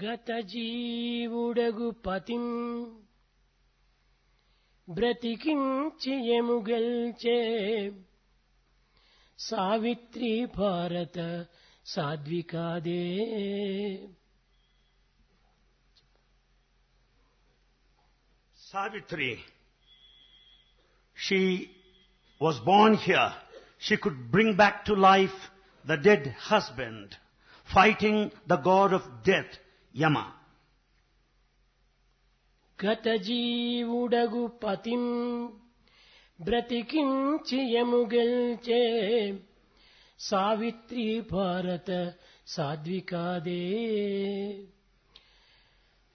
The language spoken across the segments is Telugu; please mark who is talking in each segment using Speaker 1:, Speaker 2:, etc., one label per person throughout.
Speaker 1: గత జీవుడగు పతిం బ్రతికించి ఎముగల్చే సావిత్రి భారత సాధ్వికాదే.
Speaker 2: Savitri, she was born here. She could bring back to life the dead husband, fighting the god of death, Yama.
Speaker 1: గత జీవుడగు పతిం బ్రతికించి ఎముగల్చే సావిత్రి భారత సాధ్వికాదే.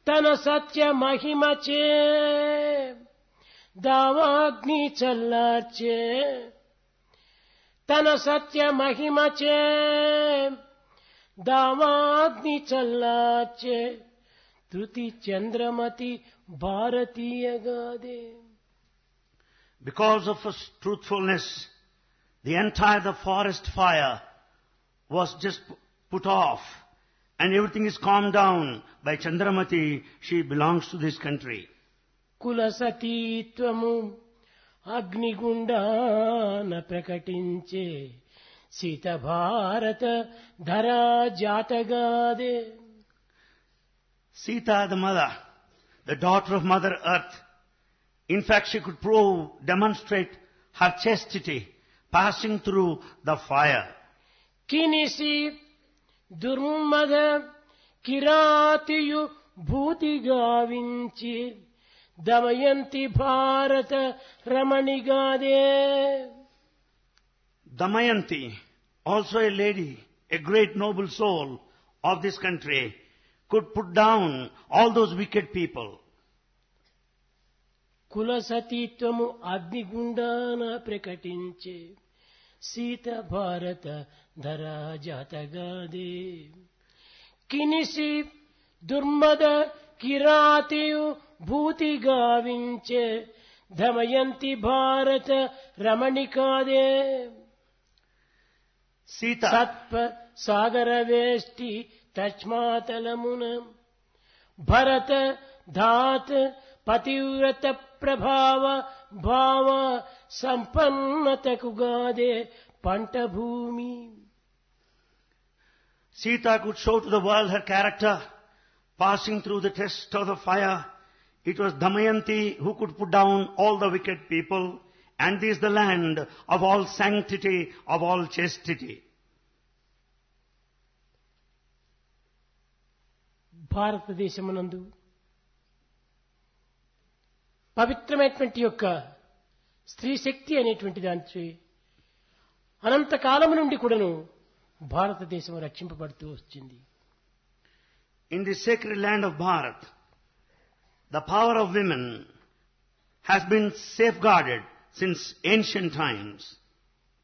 Speaker 1: తన సత్య మహిమచే దావాగ్ని చల్లార్చే, తన సత్య మహిమచే దావాగ్ని చల్లార్చే Tritiya Chandramati భారతీయగాదే.
Speaker 2: Because of his truthfulness, the entire forest fire was just put off and everything is calmed down by Chandramati. She belongs to this country.
Speaker 1: కులసతీత్వము అగ్నిగుండాన ప్రకటించే సీత భారత ధరా జాతగాదే.
Speaker 2: Sita, the mother, the daughter of Mother Earth, in fact she could demonstrate her chastity passing through the fire.
Speaker 1: కినిసి దుర్మద కిరాతియు భూతి గావించి దమయంతి భారత రమణిగాదే.
Speaker 2: Damayanti, also a lady, a great noble soul of this country, could put down all those wicked people.
Speaker 1: కులసతీత్వము అగ్నిగుండాన ప్రకటించే సీత భారత ధరా జాతగాదే. కినిసి దుర్మద కిరాతియు భూతి గావించే దమయంతి భారత రమణికాదే.
Speaker 2: Sita,
Speaker 1: సత్ప సాగర వేష్టి తస్మాతలమున భరత ధాత పతివ్రత ప్రభావ భావ సంపన్నతకు గాదే పంట భూమి.
Speaker 2: Sita could show to the world her character, passing through the test of the fire. It was Damayanti who could put down all the wicked people, and this is the land of all sanctity, of all chastity.
Speaker 1: భారతదేశమునందు పవిత్రమైనటువంటి యొక్క స్త్రీ శక్తి అనేటువంటి దాని అనంతకాలము నుండి కూడాను భారతదేశం రక్షింపబడుతూ వచ్చింది.
Speaker 2: In the sacred land of Bharat, the power of women has been safeguarded since ancient times.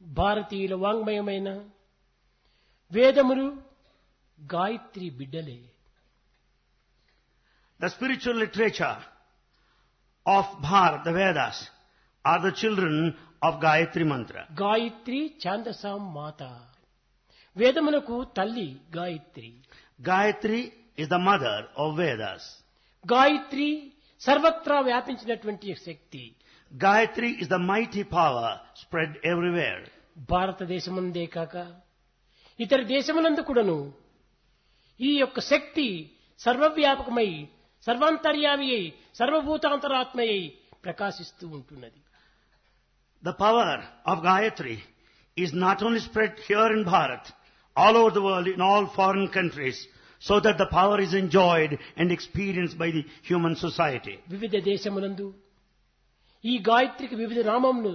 Speaker 1: భారతీయుల వాంగ్మయమైన వేదములు గాయత్రి బిడ్డలే.
Speaker 2: The spiritual literature of Bharat, the Vedas, are the children of Gayatri Mantra.
Speaker 1: Gayatri ఛాందసాం మాత, వేదములకు తల్లి Gayatri.
Speaker 2: Gayatri is the mother of Vedas.
Speaker 1: Gayatri సర్వత్రా వ్యాపించినటువంటి శక్తి.
Speaker 2: Gayatri is the mighty power spread everywhere.
Speaker 1: భారతదేశముందే కాక ఇతర దేశములందు కూడాను ఈ యొక్క శక్తి సర్వవ్యాపకమై సర్వాంతర్యామి అయి సర్వభూతాంతరాత్మయై ప్రకాశిస్తూ ఉంటున్నది.
Speaker 2: The power of Gayatri is not only spread here in Bharat, all over the world, in all foreign countries, so that the power is enjoyed and experienced by the human society.
Speaker 1: వివిధ దేశములందు ఈ గాయత్రికి వివిధ నామములు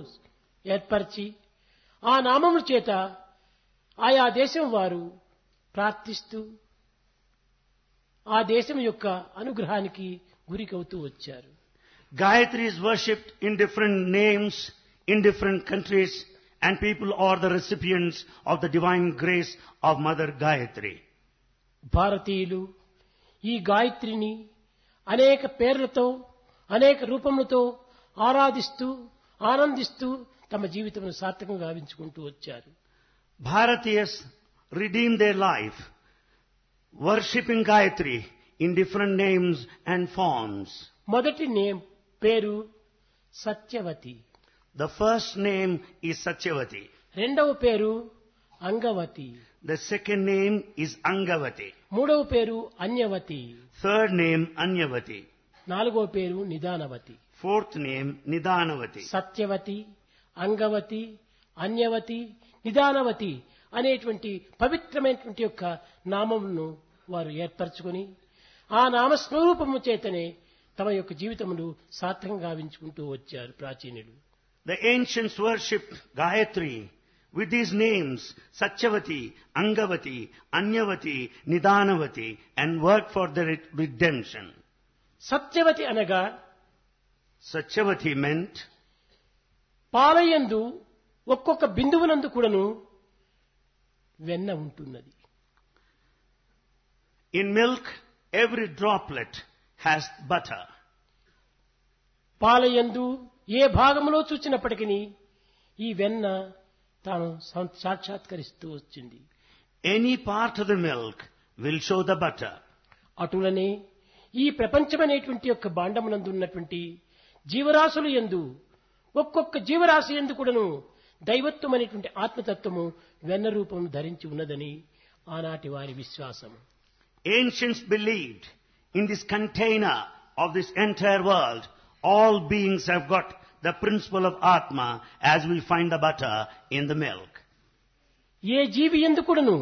Speaker 1: ఏర్పరిచి ఆ నామముల చేత ఆయా దేశం వారు ప్రార్థిస్తూ ఆ దేశం యొక్క అనుగ్రహానికి గురికవుతూ వచ్చారు.
Speaker 2: Gayatri is worshipped in different names in different countries, and people are the recipients of the divine grace of Mother Gayatri.
Speaker 1: భారతీయులు ఈ గాయత్రిని అనేక పేర్లతో అనేక రూపములతో ఆరాధిస్తూ ఆనందిస్తూ తమ జీవితమును సార్థకంగా గావించుకుంటూ వచ్చారు.
Speaker 2: Bharatiyas redeemed their life worshipping Gayatri in different names and forms.
Speaker 1: మొదటి పేరు Satyavathi,
Speaker 2: The first name is Satyavati.
Speaker 1: రెండవ పేరు Angavati,
Speaker 2: The second name is Angavati.
Speaker 1: మూడవ పేరు అన్యవతి,
Speaker 2: Third name Anyavati.
Speaker 1: నాలుగవ పేరు నిదానవతి.
Speaker 2: Fourth name Nidanavati.
Speaker 1: Satyavathi, Angavati, అన్యవతి, నిదానవతి అనేటువంటి పవిత్రమైనటువంటి యొక్క నామమును వారు ఏర్పరచుకొని ఆ నామస్వరూపము చేతనే తమ యొక్క జీవితమును సార్థకంగా గావించుకుంటూ వచ్చారు ప్రాచీనులు.
Speaker 2: The ancients worshipped Gayatri with these names Satyavati, Angavati, Anyavati, Nidanavati and worked for their redemption.
Speaker 1: Satyavathi అనగా
Speaker 2: Satyavati meant
Speaker 1: పాలయందు ఒక్కొక్క బిందువునందు కూడాను వెన్న ఉంటున్నది.
Speaker 2: in milk every droplet has butter.
Speaker 1: పాలయందు ఏ భాగంలో చూచినప్పటికీ ఈ వెన్న తాను సాక్షాత్కరిస్తూ వచ్చింది.
Speaker 2: Any part of the milk will show the butter.
Speaker 1: అటులనే ఈ ప్రపంచమనేటువంటి యొక్క భాండమునందు ఉన్నటువంటి జీవరాశులు యందు ఒక్కొక్క జీవరాశి యందు కూడాను దైవత్వం అనేటువంటి ఆత్మతత్వము వెన్న రూపం ధరించి ఉన్నదని ఆనాటి వారి విశ్వాసం.
Speaker 2: Ancients believed in this container of this entire world, all beings have got the principle of Atma as we find the butter in the milk.
Speaker 1: ఏ జీవి యందు కూడాను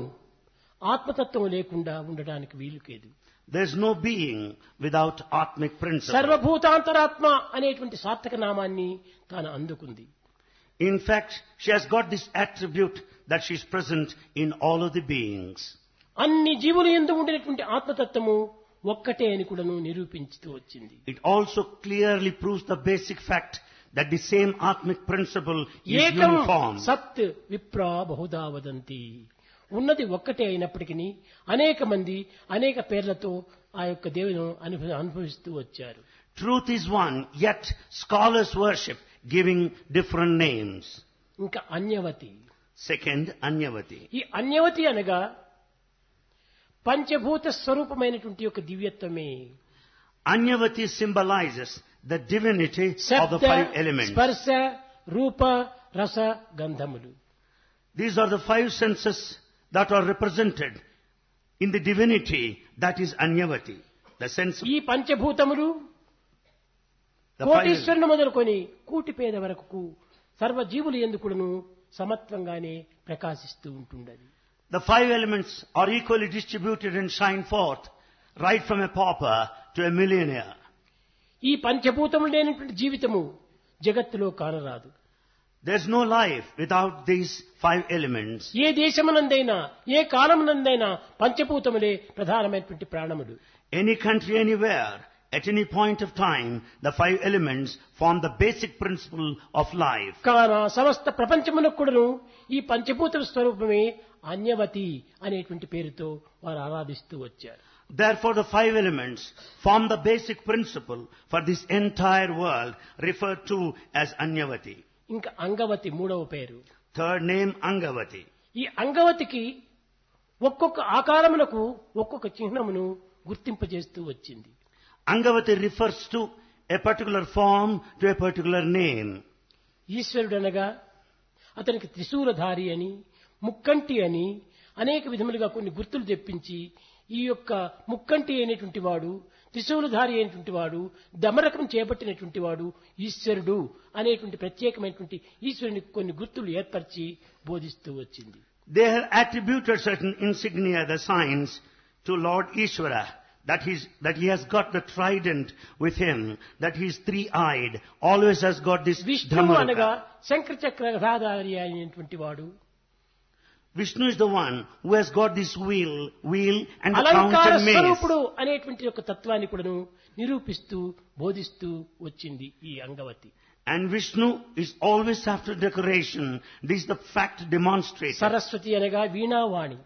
Speaker 1: ఆత్మతత్వం లేకుండా ఉండడానికి వీలు లేదు.
Speaker 2: There is no being without Atmic principle.
Speaker 1: సర్వభూతాంతరాత్మ అనేటువంటి సార్థక నామాన్ని తాను అందుకుంది.
Speaker 2: In fact, she has got this attribute that she is present in all of the beings.
Speaker 1: అన్ని జీవుల యందు ఉండేటువంటి ఆత్మతత్వము ఒక్కటే అని కూడాను నిరూపించుతూ వచ్చింది.
Speaker 2: It also clearly proves the basic fact that the same Atmic principle is
Speaker 1: ఏకం
Speaker 2: uniform.
Speaker 1: సత్ విప్రా బహుదా వదంతి. ఉన్నది ఒక్కటే అయినప్పటికీ అనేక మంది అనేక పేర్లతో ఆ యొక్క దేవుని అనుభవిస్తూ వచ్చారు.
Speaker 2: Truth is one, yet scholars worship giving different names.
Speaker 1: ఇంకా అన్యవతి.
Speaker 2: Second, Anyavati.
Speaker 1: ఈ అన్యవతి అనగా పంచభూత స్వరూపమైనటువంటి యొక్క దివ్యత్వమే.
Speaker 2: Anyavati symbolizes the divinity of the
Speaker 1: శబ్ద,
Speaker 2: five elements.
Speaker 1: స్పర్శ, రూప, రస, గంధములు.
Speaker 2: These are the five senses that are represented in the divinity that is Anyavati. The sense of
Speaker 1: ఈ పంచభూతములు
Speaker 2: the five
Speaker 1: కోటీశ్వరుని మొదలుకొని కూటి పేద వరకు సర్వజీవులు ఎందుకును సమత్వంగానే ప్రకాశిస్తూ ఉంటుండది.
Speaker 2: The five elements are equally distributed and shine forth, right from a pauper to a millionaire.
Speaker 1: ఈ పంచభూతములు లేనటువంటి జీవితము జగత్తులో కానరాదు.
Speaker 2: There is no life without these five elements.
Speaker 1: ఏ దేశమునందైనా ఏ కాలమునందైనా పంచభూతములే ప్రధానమైనటువంటి ప్రాణములు.
Speaker 2: Any country, anywhere, at any point of time, the five elements form the basic principle of life.
Speaker 1: కాన సమస్త ప్రపంచమునకు కూడాను ఈ పంచభూత స్వరూపమే అన్యవతి అనేటువంటి పేరుతో వారు ఆరాధిస్తూ వచ్చారు.
Speaker 2: Therefore, the five elements form the basic principle for this entire world, referred to as Anyavati.
Speaker 1: ఇంకా అంగవతి మూడవ పేరు.
Speaker 2: Third name, Angavati.
Speaker 1: ఈ అంగవతికి ఒక్కొక్క ఆకారములకు ఒక్కొక్క చిహ్నమును గుర్తింపజేస్తూ వచ్చింది.
Speaker 2: Angavati refers to a particular form, to a particular name.
Speaker 1: ఈశ్వరుడనగా అతనికి త్రిశూలధారి అని, ముక్కంటి అని అనేక విధములుగా కొన్ని గుర్తులు తెప్పించి ఈ యొక్క ముక్కంటి అయినటువంటి వాడు, త్రిశూలధారి అయినటువంటి వాడు, దమరకం చేపట్టినటువంటి వాడు ఈశ్వరుడు అనేటువంటి ప్రత్యేకమైనటువంటి ఈశ్వరుని కొన్ని గుర్తులు ఏర్పరిచి బోధిస్తూ వచ్చింది.
Speaker 2: They have attributed certain insignia, the signs, to Lord Ishvara, that he has got the trident with him, that he is three-eyed, always has got this
Speaker 1: విష్ణువు అనగా
Speaker 2: Dhammaraka.
Speaker 1: శంకర చక్రధారి అయినటువంటి వాడు,
Speaker 2: Vishnu is the one who has got this wheel and the
Speaker 1: అలంకార
Speaker 2: fountain maze.
Speaker 1: స్వరూపుడు అనేటువంటి యొక్క తత్వాన్ని కూడాను నిరూపిస్తూ బోధిస్తూ వచ్చింది ఈ Angavati.
Speaker 2: And Vishnu is always after decoration. This is the fact demonstrated.
Speaker 1: Saraswati అనగా Veenavani.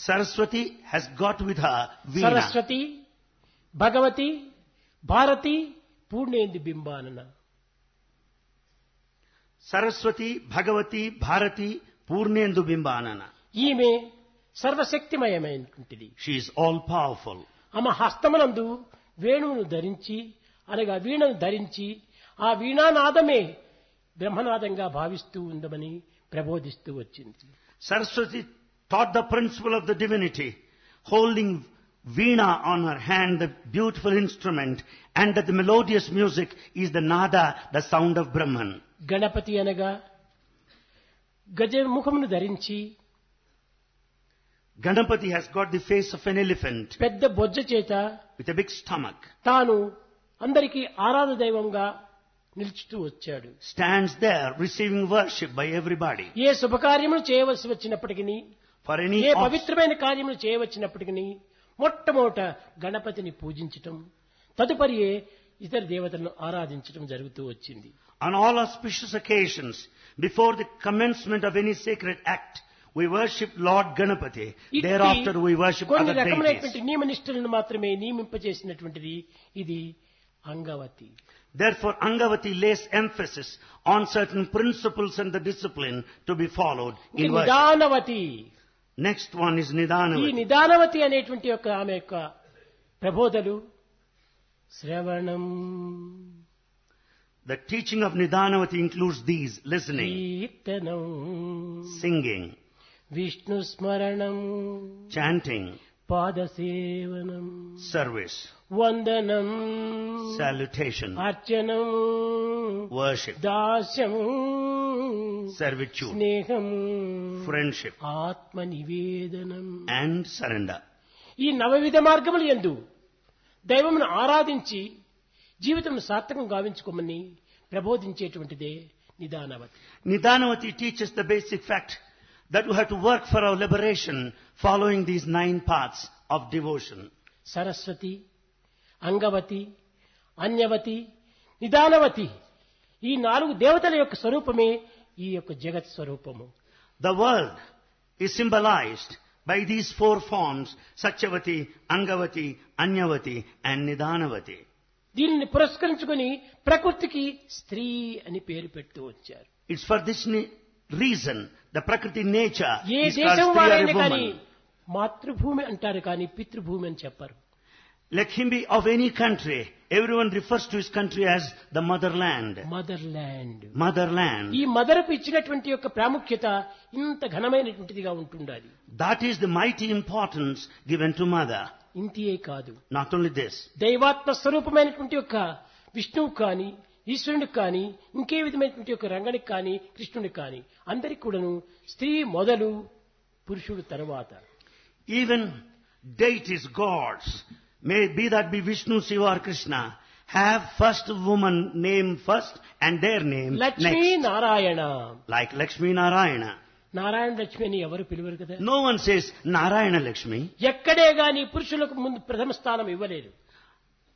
Speaker 2: Saraswati has got with her Veena.
Speaker 1: Saraswati, Bhagavati, Bharati, Purnendu బింబానన.
Speaker 2: Saraswati, Bhagavati, Bharati, Purnendu Bimbanana.
Speaker 1: ఈమె సర్వశక్తిమయమైనటువంటిది.
Speaker 2: She is all powerful.
Speaker 1: ఆమె హస్తమునందు వేణువును ధరించి అనగా వీణను ధరించి ఆ వీణానాదమే బ్రహ్మనాదంగా భావిస్తూ ఉందమని ప్రబోధిస్తూ వచ్చింది.
Speaker 2: Saraswati taught the principle of the divinity, holding veena on her hand, the beautiful instrument, and that the melodious music is the nada, the sound of Brahman.
Speaker 1: Ganapati అనగా గజముఖమును ధరించి
Speaker 2: Ganapati has got the face of an elephant
Speaker 1: పెద్ద బొజ్జ చేత
Speaker 2: with a big stomach.
Speaker 1: తాను అందరికీ ఆరాధ దైవంగా నిలుచుతూ వచ్చాడు.
Speaker 2: Stands there receiving worship by everybody.
Speaker 1: ఏ శుభకార్యములు చేయవలసి వచ్చినప్పటికీ,
Speaker 2: For any
Speaker 1: ఏ పవిత్రమైన కార్యములు చేయవచ్చినప్పటికీ మొట్టమొదట గణపతిని పూజించటం, తదుపరి ఇతర దేవతలను ఆరాధించటం జరుగుతూ వచ్చింది.
Speaker 2: On all auspicious occasions, before the commencement of any sacred act, we worship Lord Ganapati. Thereafter we worship
Speaker 1: కొన్ని
Speaker 2: other
Speaker 1: రకమైనటువంటి
Speaker 2: deities.
Speaker 1: నియమనిష్టలను మాత్రమే నియమింపజేసినటువంటిది ఇది Angavati.
Speaker 2: Therefore, Angavati lays emphasis on certain principles and the discipline to be followed in worship.
Speaker 1: నిదానవతి.
Speaker 2: Next one is
Speaker 1: ఈ
Speaker 2: Nidanavati.
Speaker 1: నిదానవతి అనేటువంటి యొక్క ఆమె యొక్క ప్రబోధలు శ్రవణం,
Speaker 2: The teaching of Nidanavati includes these: listening,
Speaker 1: కీర్తనం,
Speaker 2: singing,
Speaker 1: విష్ణు స్మరణం,
Speaker 2: chanting,
Speaker 1: పాదసేవనం,
Speaker 2: service,
Speaker 1: వందనం,
Speaker 2: salutation,
Speaker 1: అర్చనం,
Speaker 2: worship,
Speaker 1: దాస్యం,
Speaker 2: servitude,
Speaker 1: స్నేహం,
Speaker 2: friendship,
Speaker 1: ఆత్మ నివేదనం.
Speaker 2: and surrender.
Speaker 1: ఈ నవవిధ మార్గములు యందు దైవమును ఆరాధించి జీవితం సార్థకం గావించుకోమని ప్రబోధించేటువంటిదే నిదానవతి.
Speaker 2: Nidanavati teaches the basic fact that we have to work for our liberation following these 9 paths of devotion.
Speaker 1: Saraswati, Angavati, అన్యవతి, నిదానవతి, ఈ 4 దేవతల యొక్క స్వరూపమే ఈ యొక్క జగత్ స్వరూపము.
Speaker 2: The world is symbolized by these 4 forms: Satyavati, Angavati, Anyavati and Nidanavati.
Speaker 1: దీనిని పురస్కరించుకొని ప్రకృతికి స్త్రీ అని పేరు పెడుతూ వచ్చారు.
Speaker 2: It's for this reason the Prakriti nature
Speaker 1: A
Speaker 2: is called
Speaker 1: దేశం
Speaker 2: Stri or
Speaker 1: వారైనా
Speaker 2: a
Speaker 1: కానీ
Speaker 2: woman.
Speaker 1: మాతృభూమి అంటారు కానీ పితృభూమి అని చెప్పరు.
Speaker 2: Let him be of any country, everyone refers to his country as the motherland.
Speaker 1: Mother land.
Speaker 2: Motherland.
Speaker 1: ఈ మదర్కు ఇచ్చినటువంటి యొక్క ప్రాముఖ్యత ఇంత ఘనమైనటువంటిదిగా ఉంటుండాలి.
Speaker 2: That is the mighty importance given to mother.
Speaker 1: ఇంతియే కాదు,
Speaker 2: Not only this,
Speaker 1: దైవాత్మ స్వరూపమైనటువంటి యొక్క విష్ణువు కానీ ఈశ్వరునికి కానీ ఇంకే విధమైనటువంటి యొక్క రంగనికి కానీ కృష్ణునికి కానీ అందరికి కూడాను స్త్రీ మొదలు పురుషుడు తరువాత.
Speaker 2: even deities, gods, may be that be Vishnu, Shiva or Krishna, have first woman name first and their name
Speaker 1: Lakshmi
Speaker 2: next.
Speaker 1: Narayana.
Speaker 2: Like Lakshmi Narayana.
Speaker 1: Narayana Lakshmi అని ఎవరు పిలువరు కదా.
Speaker 2: No one says Narayana Lakshmi.
Speaker 1: ఎక్కడే గాని పురుషులకు ముందు ప్రథమ స్థానం ఇవ్వలేరు.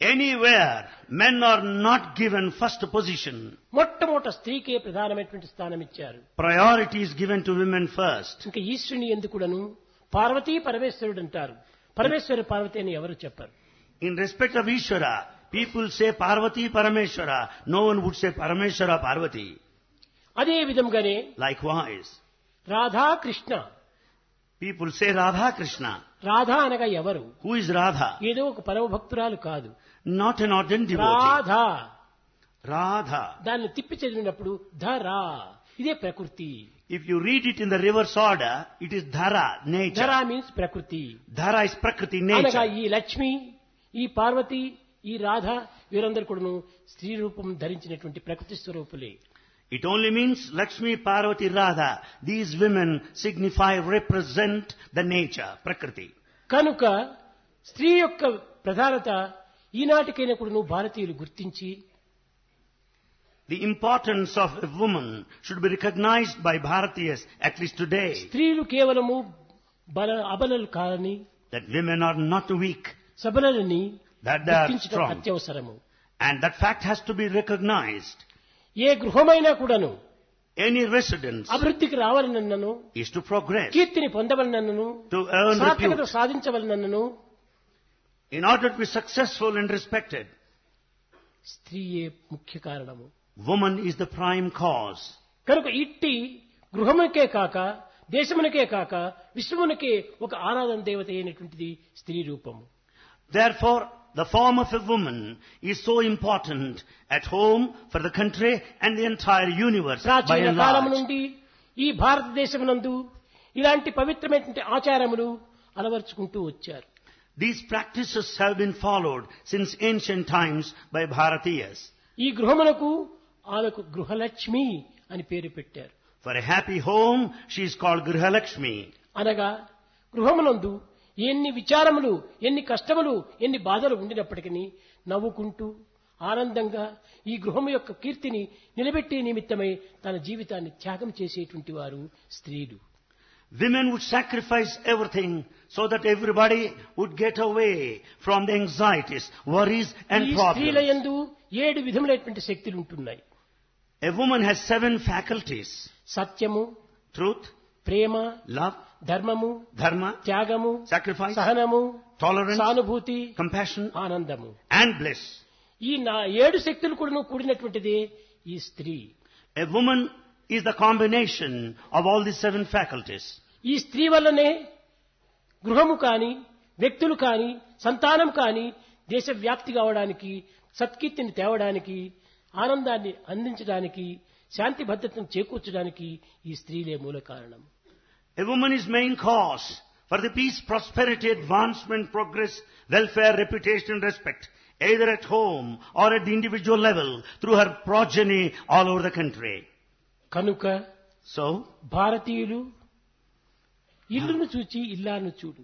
Speaker 2: Anywhere, men are not given first position.
Speaker 1: మొట్టమొదట స్త్రీకే ప్రధానమైనటువంటి స్థానం ఇచ్చారు.
Speaker 2: Priority is given to women first.
Speaker 1: ఇంకా ఈశ్వరుని ఎందుకుడను పార్వతీ పరమేశ్వరుడు అంటారు. పరమేశ్వర పార్వతి అని ఎవరు చెప్పరు.
Speaker 2: In respect of Ishvara, people say Parvati Parameshwara. No one would say Parameshwara Parvati.
Speaker 1: అదే విధంగానే
Speaker 2: Likewise,
Speaker 1: Radha Krishna.
Speaker 2: people say Radha Krishna.
Speaker 1: Radha అనగా ఎవరు?
Speaker 2: Who is Radha?
Speaker 1: ఏదో ఒక పరమ భక్తురాలు కాదు.
Speaker 2: Not an ordinary devotee.
Speaker 1: Radha.
Speaker 2: Radha.
Speaker 1: దాన్ని తిప్పి చదివినప్పుడు ధరా, ఇదే ప్రకృతి.
Speaker 2: If you read it in the reverse order, it is Dhara, nature.
Speaker 1: Dhara means ప్రకృతి.
Speaker 2: Dhara is Prakriti,
Speaker 1: అనగా
Speaker 2: nature.
Speaker 1: ఈ లక్ష్మి, ఈ పార్వతి, ఈ రాధ వీరందరూ కూడాను స్త్రీ రూపం ధరించినటువంటి ప్రకృతి స్వరూపులే.
Speaker 2: It only means Lakshmi, Parvati, Radha. These women signify, represent the nature, Prakriti.
Speaker 1: కనుక స్త్రీ యొక్క ప్రధానత ఈనాటికైనా కూడాను భారతీయులు గుర్తించి
Speaker 2: The importance of a woman should be recognized by Bharatiyas, at least today.
Speaker 1: స్త్రీలు కేవలము అబలలు కాదని,
Speaker 2: That women are not weak,
Speaker 1: సబలని
Speaker 2: that they are
Speaker 1: గుర్తించడం
Speaker 2: strong.
Speaker 1: అత్యవసరము.
Speaker 2: And that fact has to be recognized.
Speaker 1: ఏ గృహమైనా కూడాను
Speaker 2: Any residence
Speaker 1: అభివృద్ధికి రావాలనన్నను,
Speaker 2: is to progress,
Speaker 1: కీర్తిని పొందవలనన్నను,
Speaker 2: to earn
Speaker 1: సార్థకత
Speaker 2: repute.
Speaker 1: సాధించవలనన్నను
Speaker 2: In order to be successful and respected,
Speaker 1: స్త్రీయే ముఖ్య కారణము.
Speaker 2: woman is the prime cause.
Speaker 1: కనుక ఇట్టి గృహమునకే కాక దేశమునకే కాక విశ్వమునకే ఒక ఆరాధన దేవత అయినటువంటిది స్త్రీ రూపము.
Speaker 2: Therefore, the form of a woman is so important at home, for the country and the entire universe by
Speaker 1: ప్రాచీన
Speaker 2: and
Speaker 1: కాలం
Speaker 2: large.
Speaker 1: నుండి ఈ భారతదేశమునందు ఇలాంటి పవిత్రమైనటువంటి ఆచారములు అలవర్చుకుంటూ వచ్చారు.
Speaker 2: These practices have been followed since ancient times by Bharatiyas.
Speaker 1: ఈ గృహమునకు ఆమెకు గృహలక్ష్మి అని పేరు పెట్టారు.
Speaker 2: For a happy home, she is called Grihalakshmi.
Speaker 1: అనగా గృహమునందు ఎన్ని విచారములు, ఎన్ని కష్టములు, ఎన్ని బాధలు ఉండినప్పటికీ నవ్వుకుంటూ ఆనందంగా ఈ గృహము యొక్క కీర్తిని నిలబెట్టే నిమిత్తమై తన జీవితాన్ని త్యాగం చేసేటువంటి వారు స్త్రీలు.
Speaker 2: Women would sacrifice everything so that everybody would get away from the anxieties, worries and
Speaker 1: ఈ స్త్రీల
Speaker 2: problems.
Speaker 1: యందు 7 విధములైనటువంటి శక్తులు ఉంటున్నాయి.
Speaker 2: A woman has 7 faculties:
Speaker 1: సత్యము,
Speaker 2: truth,
Speaker 1: ప్రేమ,
Speaker 2: love,
Speaker 1: ధర్మము,
Speaker 2: dharma,
Speaker 1: త్యాగము,
Speaker 2: sacrifice,
Speaker 1: సహనము,
Speaker 2: tolerance,
Speaker 1: సానుభూతి,
Speaker 2: compassion
Speaker 1: ఆనందము.
Speaker 2: and bliss.
Speaker 1: ఈ 7 శక్తులు కూడా కూడినటువంటిదే ఈ స్త్రీ.
Speaker 2: A woman is the combination of all these 7 faculties.
Speaker 1: ఈ స్త్రీ వల్లనే గృహము కాని, వ్యక్తులు కాని, సంతానం కాని దేశవ్యాప్తి కావడానికి, సత్కీర్తిని తేవడానికి, ఆనందాన్ని అందించడానికి, శాంతి భద్రతను చేకూర్చడానికి ఈ స్త్రీలే మూల కారణం.
Speaker 2: A woman is main cause for the peace, prosperity, advancement, progress, welfare, reputation and respect, either at home or at the individual level through her progeny all over the country.
Speaker 1: కనుక
Speaker 2: So,
Speaker 1: భారతీయులు ఇల్లును చూచి ఇల్లాను చూడు.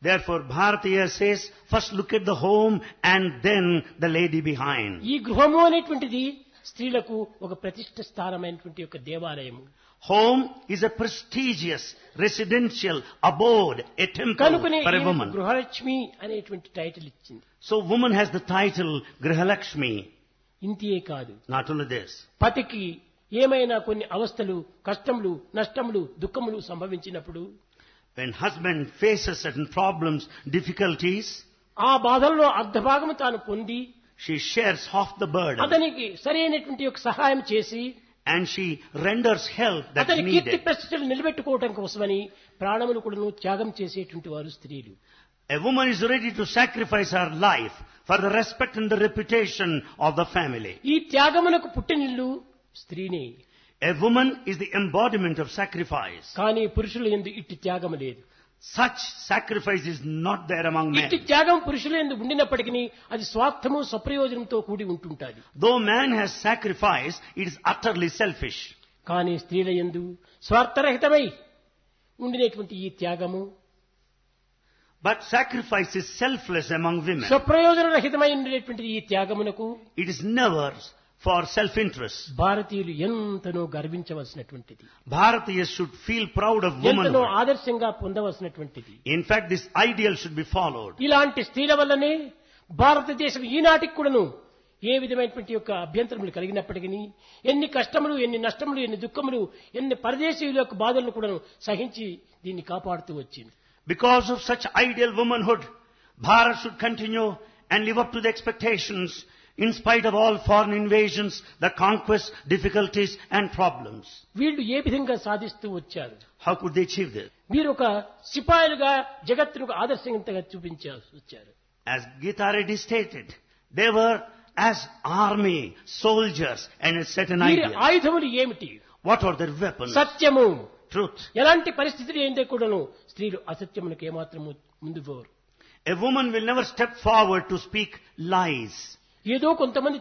Speaker 2: therefore, Bharatiya says, first look at the home and then the lady behind.
Speaker 1: ఈ గృహము అనేటువంటిది స్త్రీలకు ఒక ప్రతిష్ఠ స్థానమైనటువంటి ఒక దేవాలయము.
Speaker 2: Home is a prestigious residential abode, a temple
Speaker 1: కనుకనే
Speaker 2: for a
Speaker 1: ఈమెకు
Speaker 2: woman.
Speaker 1: గృహలక్ష్మి అనేటువంటి టైటిల్ ఇచ్చింది.
Speaker 2: So, woman has the title Grihalakshmi.
Speaker 1: ఇంతియే కాదు,
Speaker 2: Not only this.
Speaker 1: పతికి ఏమైనా కొన్ని అవస్థలు, కష్టములు, నష్టములు, దుఃఖములు సంభవించినప్పుడు
Speaker 2: When husband faces certain problems, difficulties,
Speaker 1: ఆ బాధల్లో అర్ధభాగము తాను పొంది
Speaker 2: she shares half the burden
Speaker 1: అతనికి సరైనటువంటి ఒక సహాయం చేసి
Speaker 2: and she renders help that's
Speaker 1: అతని కీర్తి
Speaker 2: needed.
Speaker 1: ప్రతిష్టలు నిలబెట్టుకోవటం కోసమని ప్రాణములు కూడా త్యాగం చేసేటువంటి వారు స్త్రీలు.
Speaker 2: A woman is ready to sacrifice her life for the respect and the reputation of the family.
Speaker 1: ఈ త్యాగమునకు పుట్టినిల్లు స్త్రీనే.
Speaker 2: A woman is the embodiment of sacrifice.
Speaker 1: కానీ పురుషుల యందు ఇట్టి త్యాగం లేదు.
Speaker 2: Such sacrifice is not there among men.
Speaker 1: ఇట్టి త్యాగం పురుషుల యందు ఉండినప్పటికీ అది స్వార్థము, స్వప్రయోజనంతో కూడి ఉంటుంటాది.
Speaker 2: Though man has sacrificed, it is utterly selfish.
Speaker 1: కానీ స్త్రీల యందు స్వార్థరహితమై ఉండినటువంటి ఈ త్యాగము
Speaker 2: But sacrifice is selfless among women.
Speaker 1: స్వప్రయోజన రహితమై ఉండేటువంటి ఈ త్యాగమునకు
Speaker 2: It is never for self-interest.
Speaker 1: భారతీయులు ఎంతనో గర్వించవలసినటువంటిది,
Speaker 2: Bharatiyas should feel proud of
Speaker 1: ఎంతనో
Speaker 2: womanhood.
Speaker 1: ఆదర్శంగా పొందవలసినటువంటిది.
Speaker 2: In fact, this ideal should be followed.
Speaker 1: ఇలాంటి స్త్రీల వల్లనే భారతదేశం ఈనాటికి కూడాను ఏ విధమైనటువంటి యొక్క అభ్యంతరములు కలిగినప్పటికీ, ఎన్ని కష్టములు, ఎన్ని నష్టములు, ఎన్ని దుఃఖములు, ఎన్ని పరదేశీయుల యొక్క బాధలను కూడాను సహించి దీన్ని కాపాడుతూ వచ్చింది.
Speaker 2: Because of such ideal womanhood, Bharat should continue and live up to the expectations in spite of all foreign invasions, the conquests, difficulties and problems.
Speaker 1: వీళ్ళు ఏ విధంగా సాధిస్తూ వచ్చారు?
Speaker 2: How could they achieve this?
Speaker 1: వీరు ఒక సిపాయిలుగా జగత్తుకు ఆదర్శంగా చూపించాల్సి వచ్చారు.
Speaker 2: As Gita Reddy stated, they were as army, soldiers and a certain
Speaker 1: వీరి
Speaker 2: ideal.
Speaker 1: ఆయుధములు ఏమిటి?
Speaker 2: What are their weapons?
Speaker 1: సత్యము.
Speaker 2: Truth.
Speaker 1: ఎలాంటి పరిస్థితులు ఏంటే కూడాను స్త్రీలు అసత్యములకు ఏమాత్రము ముందు పోరు.
Speaker 2: A woman will never step forward to speak lies.
Speaker 1: ఏదో కొంతమంది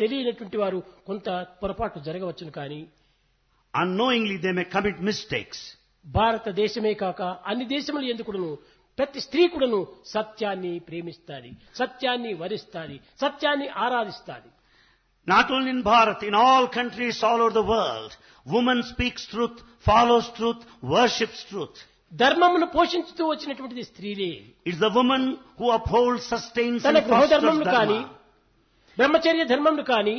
Speaker 1: తెలియనటువంటి వారు కొంత పొరపాటు జరగవచ్చును. కానీ
Speaker 2: Unknowingly they may commit mistakes.
Speaker 1: భారతదేశమే కాక అన్ని దేశములు ఎందుకును ప్రతి స్త్రీ కూడాను సత్యాన్ని ప్రేమిస్తాది, సత్యాన్ని వరిస్తాది, సత్యాన్ని ఆరాధిస్తాది.
Speaker 2: Not only in Bharat, in all countries all over the world, woman speaks truth, follows truth, worships truth.
Speaker 1: ధర్మమును పోషించుతూ వచ్చినటువంటిది స్త్రీలే.
Speaker 2: It's the woman who upholds, sustains
Speaker 1: తన
Speaker 2: and
Speaker 1: గృహ
Speaker 2: fosters
Speaker 1: ధర్మమును కానీ,
Speaker 2: dharma.
Speaker 1: బ్రహ్మచర్య ధర్మమును కానీ,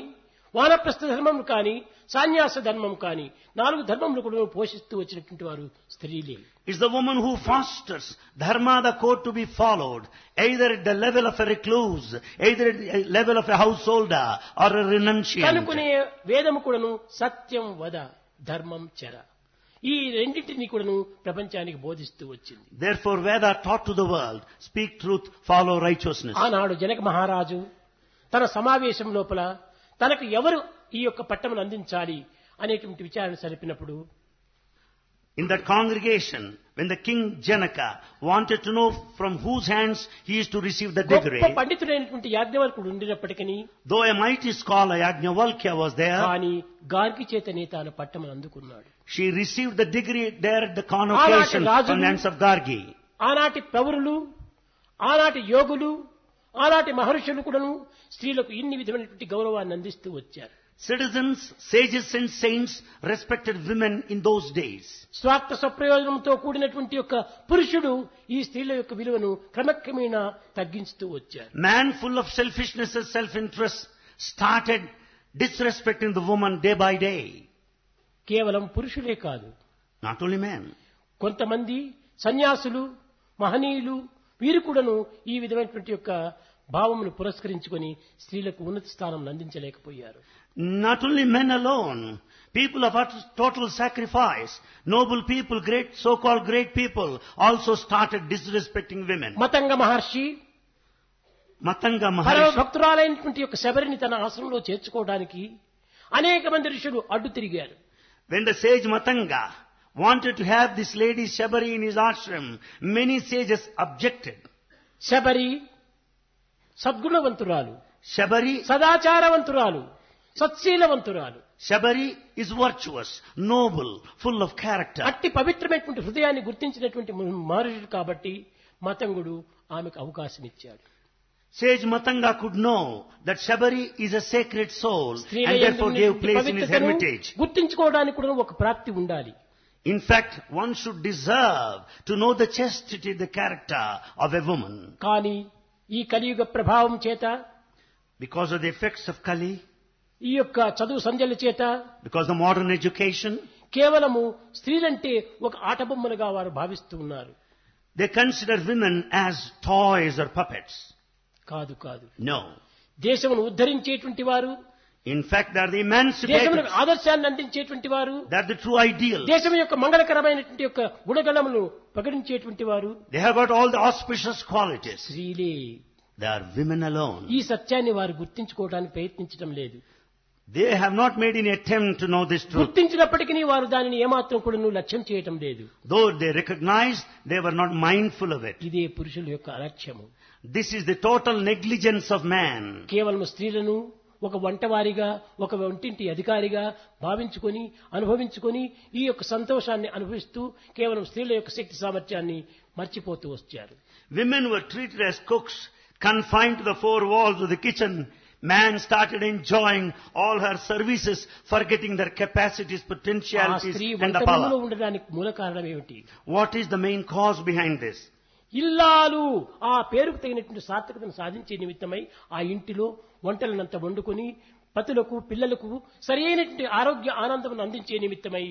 Speaker 1: వానప్రస్థ ధర్మమును కానీ, సన్యాస ధర్మం కానీ 4 ధర్మములు కూడా పోషిస్తూ వచ్చినటువంటి వారు స్త్రీలే.
Speaker 2: It's the woman who fosters dharma, the code to be followed, either at the level of a recluse, either at the level of a householder or a renunciant.
Speaker 1: కనుకునే వేదము కూడాను సత్యం వద ధర్మం చర, ఈ రెండింటినీ కూడాను ప్రపంచానికి బోధిస్తూ వచ్చింది.
Speaker 2: Therefore, Veda taught to the world, speak truth, follow righteousness.
Speaker 1: ఆనాడు జనక మహారాజు తన సమావేశం లోపల తనకు ఎవరు ఈ యొక్క పట్టమును అందించాలి అనేటువంటి విచారణ సరిపినప్పుడు,
Speaker 2: In that congregation, when the king Janaka wanted to know from whose hands he is to receive the degree,
Speaker 1: గొప్ప పండితుడైనటువంటి యాజ్ఞవల్కుడు ఉండినప్పటికీ,
Speaker 2: though a mighty scholar Yajnavalkya was there,
Speaker 1: కానీ గార్గి చేతనే తాను పట్టమును అందుకున్నాడు.
Speaker 2: she received the degree there at the convocation from the hands of Gargi.
Speaker 1: ఆనాటి ప్రవరులు, ఆనాటి యోగులు, ఆనాటి మహర్షులు కూడాను స్త్రీలకు ఇన్ని విధమైనటువంటి గౌరవాన్ని అందిస్తూ వచ్చారు.
Speaker 2: Citizens, sages and saints respected women in those days.
Speaker 1: స్వార్థ స్వప్రయోజనంతో కూడినటువంటి యొక్క పురుషుడు ఈ స్త్రీల యొక్క విలువను క్రమక్రమేణా తగ్గించుతూ వచ్చారు.
Speaker 2: Man full of selfishness and self-interest started disrespecting the woman day by day.
Speaker 1: కేవలం పురుషులే కాదు,
Speaker 2: Not only men.
Speaker 1: కొంతమంది సన్యాసులు, మహనీయులు వీరు కూడాను ఈ విధమైనటువంటి యొక్క భావమును పురస్కరించుకొని స్త్రీలకు ఉన్నత స్థానం అందించలేకపోయారు.
Speaker 2: Not only men alone, people of total sacrifice, noble people, great, so-called great people, also started disrespecting women.
Speaker 1: Matanga Maharshi
Speaker 2: Matanga
Speaker 1: పరమ
Speaker 2: Maharshi,
Speaker 1: భక్తురాలైనటువంటి యొక్క శబరిని తన ఆశ్రమంలో చేర్చుకోవడానికి అనేక మంది ఋషులు అడ్డు తిరిగారు.
Speaker 2: when the sage Matanga wanted to have this lady Shabari in his ashram, many sages objected.
Speaker 1: Sabari సద్గుణవంతురాలు,
Speaker 2: Shabari
Speaker 1: సదాచారవంతురాలు, సత్శీలవంతురాలు.
Speaker 2: Shabari is virtuous, noble, full of character.
Speaker 1: అట్టి పవిత్రమైనటువంటి హృదయాన్ని గుర్తించినటువంటి మహర్షుడు కాబట్టి మతంగుడు ఆమెకు అవకాశం ఇచ్చాడు.
Speaker 2: Sage Matanga could know that Shabari is a sacred soul and therefore gave place in his hermitage.
Speaker 1: గుర్తించుకోవడానికి కూడా ఒక ప్రాప్తి ఉండాలి.
Speaker 2: In fact, one should deserve to know the chastity, the character of a woman.
Speaker 1: కానీ ఈ కలియుగ ప్రభావం చేత,
Speaker 2: Because of the effects of Kali,
Speaker 1: ఈ యొక్క చదువు సంధ్యల చేత
Speaker 2: because of modern education,
Speaker 1: కేవలము స్త్రీలంటే ఒక ఆటబొమ్మలుగా వారు భావిస్తూ ఉన్నారు.
Speaker 2: they consider women as toys or puppets.
Speaker 1: కాదు కాదు,
Speaker 2: No.
Speaker 1: దేశమును ఉద్ధరించేటువంటి వారు,
Speaker 2: In fact, they are the emancipators.
Speaker 1: దేశములకు ఆదర్శాన్ని అందించేటువంటి వారు,
Speaker 2: They are the true ideal.
Speaker 1: దేశం యొక్క మంగళకరమైనటువంటి యొక్క గుణగణములు ప్రకటించేటువంటి వారు
Speaker 2: They have got all the auspicious qualities.
Speaker 1: స్త్రీలే.
Speaker 2: They are women alone.
Speaker 1: ఈ సత్యాన్ని వారు గుర్తించుకోవడానికి ప్రయత్నించడం లేదు.
Speaker 2: They have not made any attempt to know this truth.
Speaker 1: గుర్తించినప్పటికీ వారు దానిని ఏమాత్రం కూడా లక్ష్యం చేయటం లేదు.
Speaker 2: Though they recognized, they were not mindful of it.
Speaker 1: ఇదే పురుషుల యొక్క అలక్ష్యము.
Speaker 2: This is the total negligence of man.
Speaker 1: కేవలం స్త్రీలను ఒక వంటవారిగా, ఒక వంటింటి అధికారిగా భావించుకొని అనుభవించుకొని ఈ యొక్క సంతోషాన్ని అనుభవిస్తూ కేవలం స్త్రీల యొక్క శక్తి సామర్థ్యాన్ని మర్చిపోతూ వచ్చారు.
Speaker 2: Women were treated as cooks, confined to the four walls of the kitchen. Man started enjoying all her services, forgetting their capacities,
Speaker 1: ఆ
Speaker 2: potentialities
Speaker 1: స్త్రీ
Speaker 2: and the
Speaker 1: వంటగదిలో
Speaker 2: power.
Speaker 1: ఉండడానికి మూల కారణం ఏమిటి?
Speaker 2: What is the main cause behind this?
Speaker 1: ఇల్లాలు ఆ పేరుకు తగినటువంటి సార్థకతను సాధించే నిమిత్తమై ఆ ఇంటిలో వంటలనంత వండుకొని పతులకు, పిల్లలకు సరైనటువంటి ఆరోగ్య ఆనందం అందించే నిమిత్తమై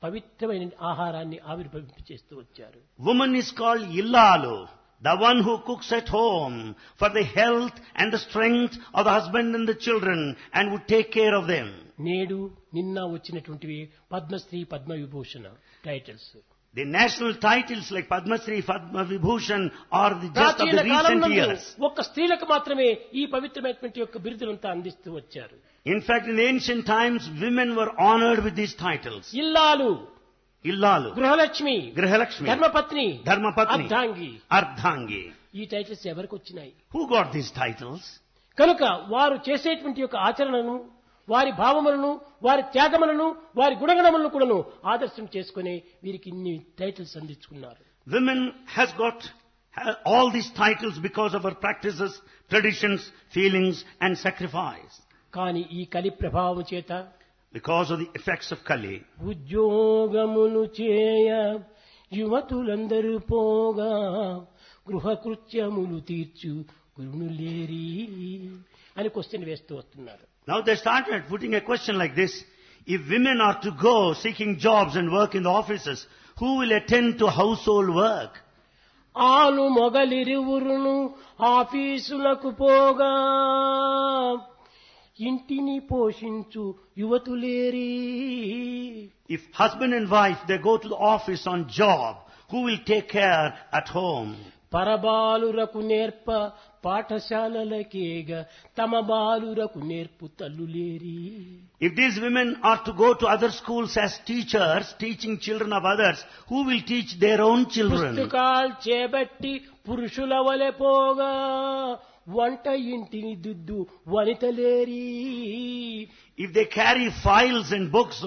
Speaker 1: పవిత్రమైన ఆహారాన్ని ఆవిర్భవింపచేస్తూ వచ్చారు.
Speaker 2: Woman is called Illalu, the one who cooks at home for the health and the strength of the husband and the children and would take care of them.
Speaker 1: నేడు నిన్న వచ్చినటువంటివి Padma Shri, Padma Vibhushan titles.
Speaker 2: The national titles like Padma Shri, Padma Vibhushan are just of
Speaker 1: ప్రాచీన
Speaker 2: the recent
Speaker 1: కాలంలో
Speaker 2: years.
Speaker 1: ఒక్క స్త్రీలకు మాత్రమే ఈ పవిత్రమైనటువంటి యొక్క బిరుదులంతా అందిస్తూ వచ్చారు.
Speaker 2: In fact, in ancient times, women were honored with these titles.
Speaker 1: ఇల్లాలు,
Speaker 2: Illalu,
Speaker 1: గృహలక్ష్మి,
Speaker 2: Grihalakshmi,
Speaker 1: ధర్మపత్ని,
Speaker 2: Dharmapatni,
Speaker 1: అర్ధాంగి.
Speaker 2: Ardhangi.
Speaker 1: ఈ టైటిల్స్ ఎవరికి వచ్చినాయి?
Speaker 2: Who got these titles?
Speaker 1: కనుక వారు చేసేటువంటి యొక్క ఆచరణను, వారి భావములను, వారి త్యాగములను, వారి గుణగణములను కూడాను ఆదర్శం చేసుకుని వీరికి ఇన్ని titles అందించుకున్నారు.
Speaker 2: Women has got all these titles because of her practices, traditions, feelings and sacrifice.
Speaker 1: కానీ ఈ కలి ప్రభావం చేత
Speaker 2: Because of the effects of Kali,
Speaker 1: ఉద్యోగమును చేయ యువతులందరూ పోగా గృహకృత్యములు తీర్చు గురునులేరి అని క్వశ్చన్ వేస్తూ వస్తున్నారు.
Speaker 2: now they started putting a question like this: if women are to go seeking jobs and work in the offices, who will attend to household work?
Speaker 1: ఆను మొగలిరువురును ఆఫీసులకు పోగా ఇంటిని పోషించు యువతులేరి.
Speaker 2: If husband and wife, they go to the office on job, who will take care at home?
Speaker 1: పరబాలురకు నేర్ప పాఠశాలలకేగ తమ బాలురకు నేర్పు తల్లులేరి.
Speaker 2: If these women are to go to other schools as teachers, teaching children of others, who will teach their own children?
Speaker 1: పుస్తకాలు చేబట్టి పురుషుల వలె పోగా వంట ఇంటిని దుద్దు వనితలేరి.
Speaker 2: If they carry files and books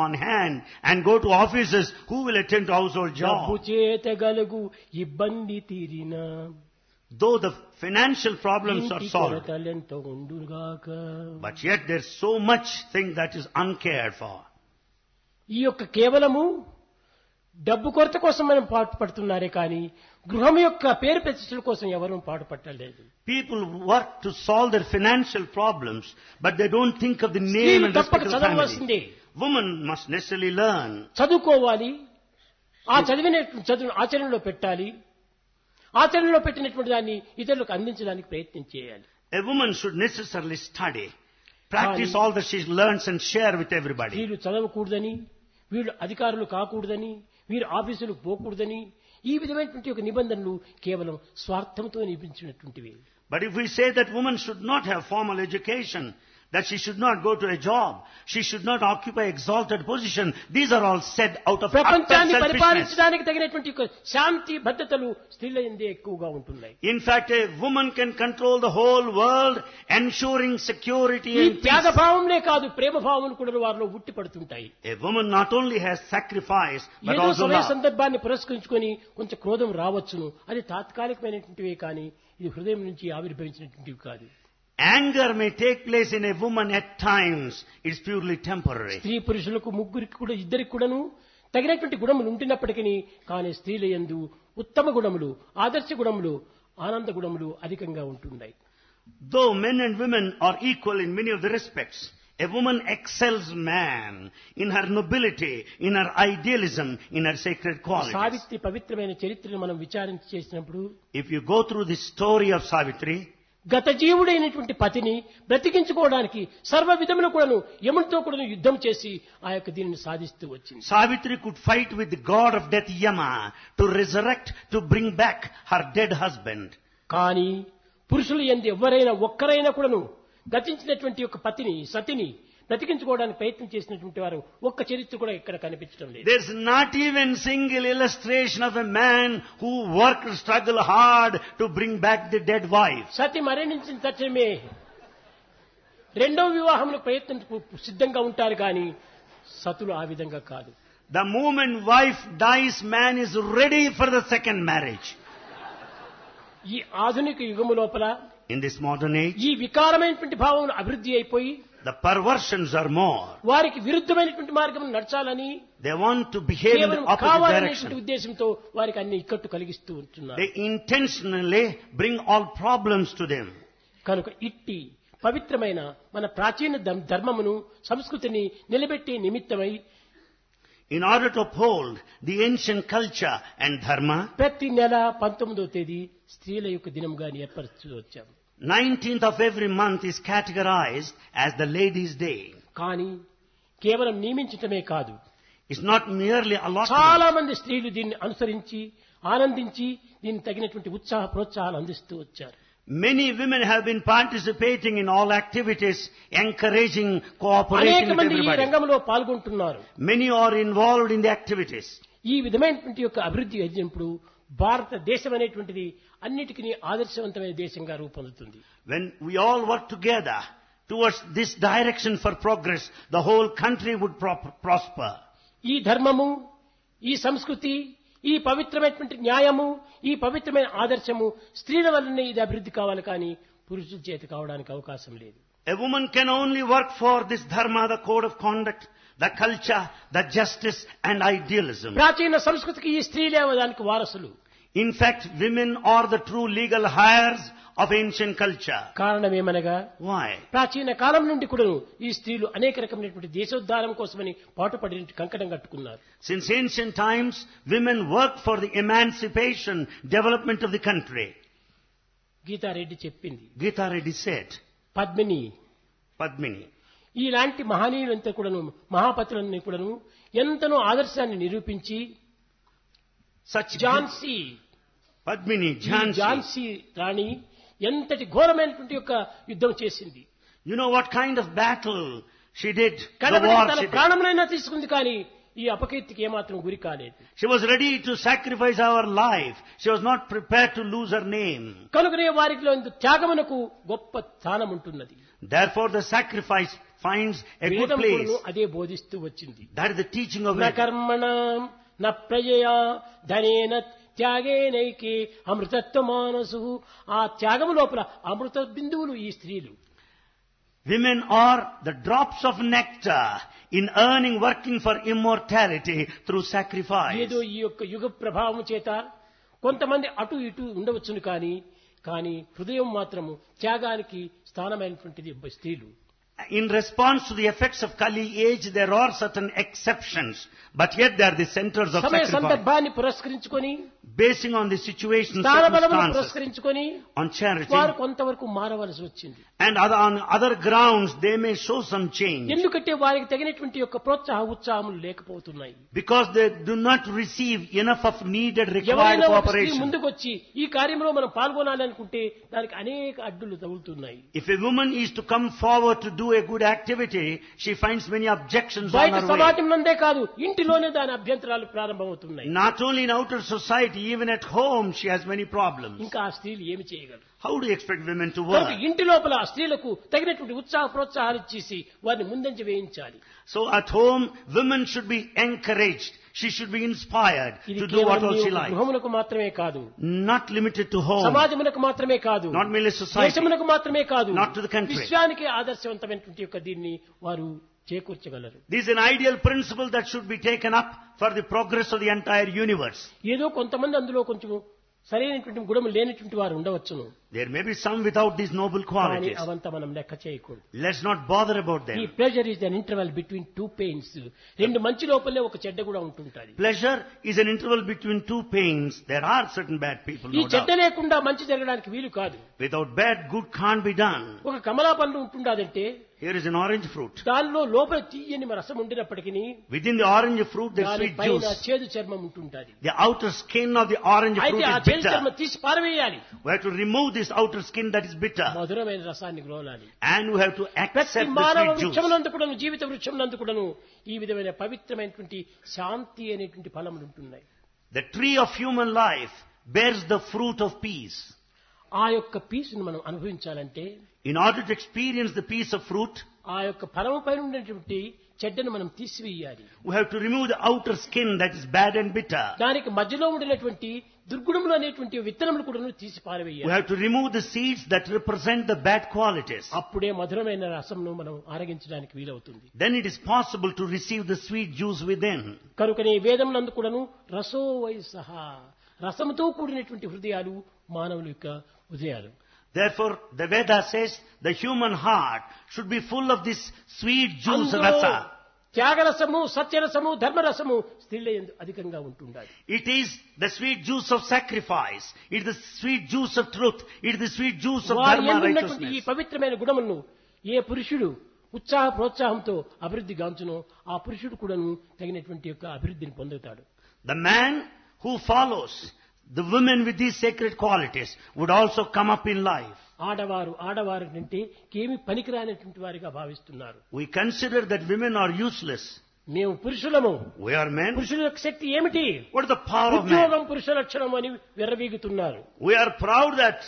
Speaker 2: on hand and go to offices, who will attend to household
Speaker 1: డబ్బు
Speaker 2: jobs?
Speaker 1: చేత గలుగు ఇబ్బంది తీరిన
Speaker 2: Though the financial problems are
Speaker 1: ఇంటి
Speaker 2: solved,
Speaker 1: కొరతలెంతో ఉండుగాక.
Speaker 2: but yet there's so much thing that is uncared for.
Speaker 1: ఈ యొక్క కేవలము డబ్బు కొరత కోసం మనం పాటుపడుతున్నారే కానీ గృహం యొక్క పేరు ప్రతిష్టల కోసం ఎవరూ పాటుపట్టలేదు.
Speaker 2: People work to solve their financial problems, but they don't think of the name
Speaker 1: స్త్రీలు
Speaker 2: and
Speaker 1: తప్పక
Speaker 2: respect of the
Speaker 1: చదవవలసిందే.
Speaker 2: family. Women must necessarily learn.
Speaker 1: చదువుకోవాలి. ఆ చదివినటువంటి చదువును ఆచరణలో పెట్టాలి. ఆచరణలో పెట్టినటువంటి దాన్ని ఇతరులకు అందించడానికి ప్రయత్నం చేయాలి.
Speaker 2: A woman should necessarily study, practice all that she learns and share with everybody.
Speaker 1: వీళ్ళు చదవకూడదని, వీళ్ళు అధికారులు కాకూడదని, వీరు ఆఫీసులకు పోకూడదని ఈ విధమైనటువంటి ఒక నిబంధనలు కేవలం స్వార్థంతో నిపించినటువంటివి.
Speaker 2: But if we say that women should not have formal education, that she should not go to a job, she should not occupy exalted position, these are all said out of utter
Speaker 1: ప్రపంచాన్ని
Speaker 2: selfishness.
Speaker 1: పరిపాలించడానికి తగినటువంటి ఒక శాంతి భద్రతలు స్త్రీల యందే ఎక్కువగా ఉంటున్నాయి.
Speaker 2: In fact, a woman can control the whole world, ensuring security
Speaker 1: ఈ
Speaker 2: and peace.
Speaker 1: త్యాగభావంనే కాదు ప్రేమ భావం కూడా వారిలో ఉట్టి పడుతుంటాయి.
Speaker 2: A woman not only has sacrifice, but
Speaker 1: ఏదో
Speaker 2: also
Speaker 1: సమయ
Speaker 2: love.
Speaker 1: సందర్భాన్ని పురస్కరించుకొని కొంచెం క్రోధం రావచ్చును, అది తాత్కాలికమైనటువంటివే కానీ ఇది హృదయం నుంచి ఆవిర్భవించినటువంటివి కాదు.
Speaker 2: Anger may take place in a woman at times. It's purely temporary.
Speaker 1: స్త్రీ పురుషులకు ముగ్గురికి కూడా ఇద్దరికి కూడాను తగినటువంటి గుణములు ఉంటున్నప్పటికీ కానీ స్త్రీల యందు ఉత్తమ గుణములు, ఆదర్శ గుణములు, ఆనంద గుణములు అధికంగా ఉంటున్నాయి.
Speaker 2: Though men and women are equal in many of the respects, a woman excels man in her nobility, in her idealism, in her sacred qualities.
Speaker 1: Savitri పవిత్రమైన చరిత్రను మనం విచారించి చేసినప్పుడు
Speaker 2: If you go through the story of Savitri,
Speaker 1: గత జీవుడైనటువంటి పతిని బ్రతికించుకోవడానికి సర్వ విధములు కూడాను యమునితో కూడాను యుద్ధం చేసి ఆ యొక్క దీనిని సాధిస్తూ వచ్చింది.
Speaker 2: Savitri could fight with the god of death Yama to resurrect, to bring back her dead husband.
Speaker 1: కానీ పురుషులు యందు ఎవరైనా ఒక్కరైనా కూడాను గతించినటువంటి యొక్క పతిని సతిని బ్రతికించుకోవడానికి ప్రయత్నం చేసినటువంటి వారు ఒక్క చరిత్ర కూడా ఇక్కడ కనిపించడం లేదు.
Speaker 2: There's not even single illustration of a man who worked, struggled hard to bring back the dead wife.
Speaker 1: సతి మరణించిన తక్షణమే రెండవ వివాహంలో ప్రయత్నం సిద్ధంగా ఉంటారు కానీ సతులు ఆ విధంగా కాదు.
Speaker 2: The moment wife dies, man is ready for the second marriage.
Speaker 1: ఈ ఆధునిక యుగము లోపల
Speaker 2: In this modern age,
Speaker 1: ఈ వికారమైనటువంటి భావం అభివృద్ధి అయిపోయి
Speaker 2: the perversions are more.
Speaker 1: వారికి విరుద్ధమైనటువంటి మార్గం నడచాలని
Speaker 2: They want to behave in
Speaker 1: కేవలం
Speaker 2: the opposite
Speaker 1: కావాలనేటువంటి
Speaker 2: direction.
Speaker 1: ఉద్దేశంతో వారికి అన్ని ఇక్కట్టు కలిగిస్తూ ఉంటున్నారు.
Speaker 2: They intentionally bring all problems to them.
Speaker 1: కనుక ఇట్టి పవిత్రమైన మన ప్రాచీన ధర్మమును సంస్కృతిని నిలబెట్టే నిమిత్తమై
Speaker 2: In order to uphold the ancient culture and dharma,
Speaker 1: ప్రతి నెల 19వ తేదీ స్త్రీల యొక్క దినంగా ఏర్పరుస్తూ వచ్చాము.
Speaker 2: 19th of every month is categorized as the ladies' day.
Speaker 1: కానీ కేవలం నియమించటమే కాదు,
Speaker 2: It's not merely allotment.
Speaker 1: చాలా మంది స్త్రీలు దీన్ని అనుసరించి ఆనందించి దీన్ని తగినటువంటి ఉత్సాహ ప్రోత్సాహాలు అందిస్తూ వచ్చారు.
Speaker 2: Many women have been participating in all activities, encouraging, cooperating
Speaker 1: అనేక
Speaker 2: with
Speaker 1: మంది ఈ
Speaker 2: everybody.
Speaker 1: రంగంలో పాల్గొంటున్నారు.
Speaker 2: Many are involved in the activities.
Speaker 1: ఈ విధమైనటువంటి యొక్క అభివృద్ధి అయినప్పుడు భారతదేశం అనేటువంటిది అన్నిటికీ ఆదర్శవంతమైన దేశంగా రూపొందుతుంది.
Speaker 2: When we all work together towards this direction for progress, the whole country would prosper.
Speaker 1: ఈ ధర్మము, ఈ సంస్కృతి, ఈ పవిత్రమైనటువంటి న్యాయము, ఈ పవిత్రమైన ఆదర్శము స్త్రీల వల్లనే ఇది అభివృద్ధి కావాలి కానీ పురుషుల చేత కావడానికి అవకాశం లేదు.
Speaker 2: A woman can only work for this dharma, the code of conduct, the culture, the justice and idealism.
Speaker 1: ప్రాచీన సంస్కృతికి ఈ స్త్రీలే దానికి వారసులు.
Speaker 2: In fact, women are the true legal heirs of ancient culture.
Speaker 1: కారణమేమనగా
Speaker 2: Why?
Speaker 1: ప్రాచీన కాలం నుండి కూడా ఈ స్త్రీలు అనేక రకమైనటువంటి దేశోద్ధారం కోసమని పాటుపడి కంకణం కట్టుకున్నారు.
Speaker 2: Since ancient times, women worked for the emancipation, development of the country.
Speaker 1: Geeta Reddy చెప్పింది,
Speaker 2: Gita Reddy said,
Speaker 1: Padmini
Speaker 2: Padmini.
Speaker 1: ఇలాంటి మహనీయులంతా కూడాను, మహాపతులన్నీ కూడాను ఎంతనో ఆదర్శాన్ని నిరూపించి
Speaker 2: Such
Speaker 1: ఝాన్సీ
Speaker 2: Padmini,
Speaker 1: ఈ
Speaker 2: Jhansi.
Speaker 1: ఝాన్సీ రాణి ఎంతటి ఘోరమైనటువంటి యొక్క యుద్ధం చేసింది.
Speaker 2: You know what kind of battle she did? The
Speaker 1: కడపటికి
Speaker 2: war
Speaker 1: తన
Speaker 2: she did.
Speaker 1: ప్రాణములైనా తీసుకుంది, కానీ ఈ అపకీర్తికి ఏమాత్రం గురి కాలేదు.
Speaker 2: She was ready to sacrifice her life. She was not prepared to lose her name.
Speaker 1: కనుకనే వారిలో త్యాగమునకు గొప్ప స్థానం ఉంటున్నది.
Speaker 2: Therefore the sacrifice finds a good
Speaker 1: వేదం
Speaker 2: place.
Speaker 1: కూడాను అదే బోధిస్తూ వచ్చింది.
Speaker 2: That is the teaching of
Speaker 1: న
Speaker 2: Veda.
Speaker 1: కర్మణ న ప్రజయా ధనేన త్యాగేనైకే అమృతత్వ మానసు. ఆ త్యాగము లోపల అమృత బిందువులు ఈ స్త్రీలు.
Speaker 2: Women are the drops of nectar in earning, working for immortality through sacrifice.
Speaker 1: ఏదో ఈ యొక్క యుగ ప్రభావం చేత కొంతమంది అటు ఇటు ఉండవచ్చును, కానీ హృదయం మాత్రము త్యాగానికి స్థానమైనటువంటిది స్త్రీలు.
Speaker 2: In response to the effects of Kali age, there are certain exceptions, but yet they are the centers of
Speaker 1: సమయ
Speaker 2: sacrifice.
Speaker 1: సందర్భాన్ని పురస్కరించుకొని,
Speaker 2: Basing on the situation,
Speaker 1: స్థానబలమును
Speaker 2: circumstances,
Speaker 1: పురస్కరించుకొని
Speaker 2: on charity,
Speaker 1: వారు కొంతవరకు మారవలసి వచ్చింది.
Speaker 2: and on other grounds, they may show some change.
Speaker 1: ఎందుకంటే వారికి తగినటువంటి యొక్క ఉత్సాహములు లేకపోతున్నాయి.
Speaker 2: Because they do not receive enough of needed required
Speaker 1: ఎవరైనా ఒక స్త్రీ
Speaker 2: cooperation.
Speaker 1: ముందుకొచ్చి ఈ కార్యంలో మనం పాల్గొనాలి అనుకుంటే దానికి అనేక అడ్డులు తగులుతున్నాయి.
Speaker 2: If a woman is to come forward to do a good activity, she finds many objections on
Speaker 1: బయట
Speaker 2: her way.
Speaker 1: సమాజం నందే కాదు, ఇంటిలోనే దాని అభ్యంతరాలు ప్రారంభమవుతున్నాయి.
Speaker 2: Not only in outer society, even at home she has many problems.
Speaker 1: ఇంకా ఆ స్త్రీలు ఏమి చేయగలరు?
Speaker 2: How do you expect women to
Speaker 1: కనుక
Speaker 2: work?
Speaker 1: ఇంటి లోపల ఆ స్త్రీలకు తగినటువంటి ప్రోత్సాహాలు ఇచ్చేసి వారిని ముందంజ వేయించాలి.
Speaker 2: So at home, women should be encouraged. She should be inspired
Speaker 1: ఇది
Speaker 2: to do what all she
Speaker 1: కేవలం
Speaker 2: likes.
Speaker 1: గృహములకు మాత్రమే కాదు,
Speaker 2: Not limited to home,
Speaker 1: సమాజమునకు మాత్రమే కాదు,
Speaker 2: not merely society,
Speaker 1: దేశమునకు మాత్రమే కాదు,
Speaker 2: not to the country.
Speaker 1: విశ్వానికి ఆదర్శవంతమైనటువంటి యొక్క దీన్ని వారు చేకూర్చగలరు.
Speaker 2: This is an ideal principle that should be taken up for the progress of the entire universe.
Speaker 1: ఏదో కొంతమంది అందులో కొంచెం సరైనటువంటి గుణము లేనటువంటి వారు ఉండవచ్చును,
Speaker 2: There may be some without these noble
Speaker 1: కానీ
Speaker 2: qualities.
Speaker 1: అవంతా మనం లెక్క చేయకూడదు.
Speaker 2: Let's not bother about
Speaker 1: ఈ
Speaker 2: them.
Speaker 1: Pleasure is an interval between two pains. రెండు మంచి లోపలే ఒక చెడ్డ కూడా ఉంటుంటుంది.
Speaker 2: Pleasure is an interval between two pains. There are certain bad people,
Speaker 1: ఈ
Speaker 2: no
Speaker 1: చెడ్డ
Speaker 2: doubt.
Speaker 1: లేకుండా మంచి జరగడానికి వీలు కాదు.
Speaker 2: Without bad, good can't be done.
Speaker 1: ఒక కమలా పండు ఉంటుండాదంటే
Speaker 2: Here is an orange fruit.
Speaker 1: దానిలో లోపల తీయని రసం ఉండినప్పటికీ
Speaker 2: Within the orange fruit, there's
Speaker 1: దాని
Speaker 2: sweet
Speaker 1: పైన
Speaker 2: juice.
Speaker 1: చేదు చర్మం ఉంటుంటుంది.
Speaker 2: The outer skin of the orange fruit
Speaker 1: అయితే ఆ
Speaker 2: is
Speaker 1: చేదు
Speaker 2: bitter.
Speaker 1: చర్మం తీసి పారవేయాలి,
Speaker 2: We have to remove this outer skin that is bitter.
Speaker 1: మధురమైన రసాన్ని గ్రోలాలి.
Speaker 2: And we have to
Speaker 1: ప్రతి
Speaker 2: accept the
Speaker 1: మానవ
Speaker 2: sweet juice.
Speaker 1: వృక్షమునందు కూడాను, జీవిత వృక్షమునందు కూడాను ఈ విధమైన పవిత్రమైనటువంటి శాంతి అనేటువంటి ఫలములు ఉంటున్నాయి.
Speaker 2: The tree of human life bears the fruit of peace.
Speaker 1: ఆ యొక్క పీసును మనం అనుభవించాలంటే,
Speaker 2: In order to experience the peace of fruit,
Speaker 1: ఆ యొక్క ఫలము పైన ఉన్నటువంటి చెడ్డను మనం తీసివేయాలి.
Speaker 2: we have to remove the outer skin that is bad and bitter.
Speaker 1: దానికి మధ్యలో ఉండినటువంటి దుర్గుణములు అనేటువంటి విత్తనములు కూడా తీసి
Speaker 2: We
Speaker 1: పారవేయాలి.
Speaker 2: have to remove the seeds that represent the bad qualities.
Speaker 1: అప్పుడే మధురమైన రసంను మనం ఆరగించడానికి వీలవుతుంది.
Speaker 2: Then it is possible to receive the sweet juice within.
Speaker 1: కనుకనే వేదం నందు కూడాను రసో వై సహా, రసముతో కూడినటువంటి హృదయాలు మానవుల యొక్క హృదయాలు.
Speaker 2: Therefore, the Veda says the human heart should be full of this sweet juice
Speaker 1: అందులో
Speaker 2: rasa.
Speaker 1: త్యాగరసము, సత్యరసము, ధర్మరసము స్త్రీల యందు అధికంగా ఉంటుండాలి.
Speaker 2: It is the sweet juice of sacrifice. It is the sweet juice of truth. It is the sweet juice of
Speaker 1: వారి
Speaker 2: dharma,
Speaker 1: యందు ఉన్నటువంటి ఈ
Speaker 2: righteousness.
Speaker 1: పవిత్రమైన గుణములను ఏ పురుషుడు ప్రోత్సాహంతో అభివృద్ధి గాంచునో ఆ పురుషుడు కూడాను తగినటువంటి యొక్క అభివృద్ధిని పొందుతాడు.
Speaker 2: The man who follows the women with these sacred qualities would also come up in life.
Speaker 1: ఆడవారు అంటే ఏమి పనికిరానటువంటి వారిగా భావిస్తున్నారు.
Speaker 2: We consider that women are useless.
Speaker 1: మేము పురుషులము,
Speaker 2: We are men.
Speaker 1: పురుషుల యొక్క శక్తి ఏమిటి?
Speaker 2: What is the power of man?
Speaker 1: ఉద్యోగం పురుష లక్షణం అని విర్రవీగుతున్నారు.
Speaker 2: We are proud that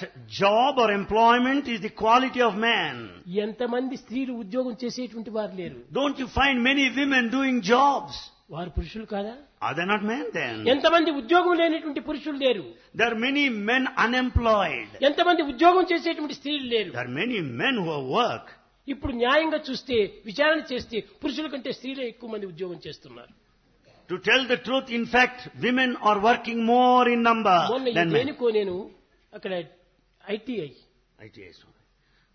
Speaker 2: job or employment is the quality of man.
Speaker 1: ఎంతమంది స్త్రీలు ఉద్యోగం చేసేటువంటి వారు లేరు?
Speaker 2: Don't you find many women doing jobs?
Speaker 1: వారు పురుషులు కాదా?
Speaker 2: Are they not men then?
Speaker 1: ఎంతమంది ఉద్యోగం లేనటువంటి పురుషులు లేరు?
Speaker 2: There are many men unemployed.
Speaker 1: ఎంతమంది ఉద్యోగం చేసేటువంటి స్త్రీలు లేరు?
Speaker 2: There are many men who have work.
Speaker 1: ఇప్పుడు న్యాయంగా చూస్తే, విచారణ చేస్తే పురుషుల కంటే స్త్రీలే ఎక్కువ మంది ఉద్యోగం చేస్తున్నారు.
Speaker 2: To tell the truth, in fact, women are working more in number
Speaker 1: మొన్న
Speaker 2: than men.
Speaker 1: దేనికో నేను అక్కడ ITI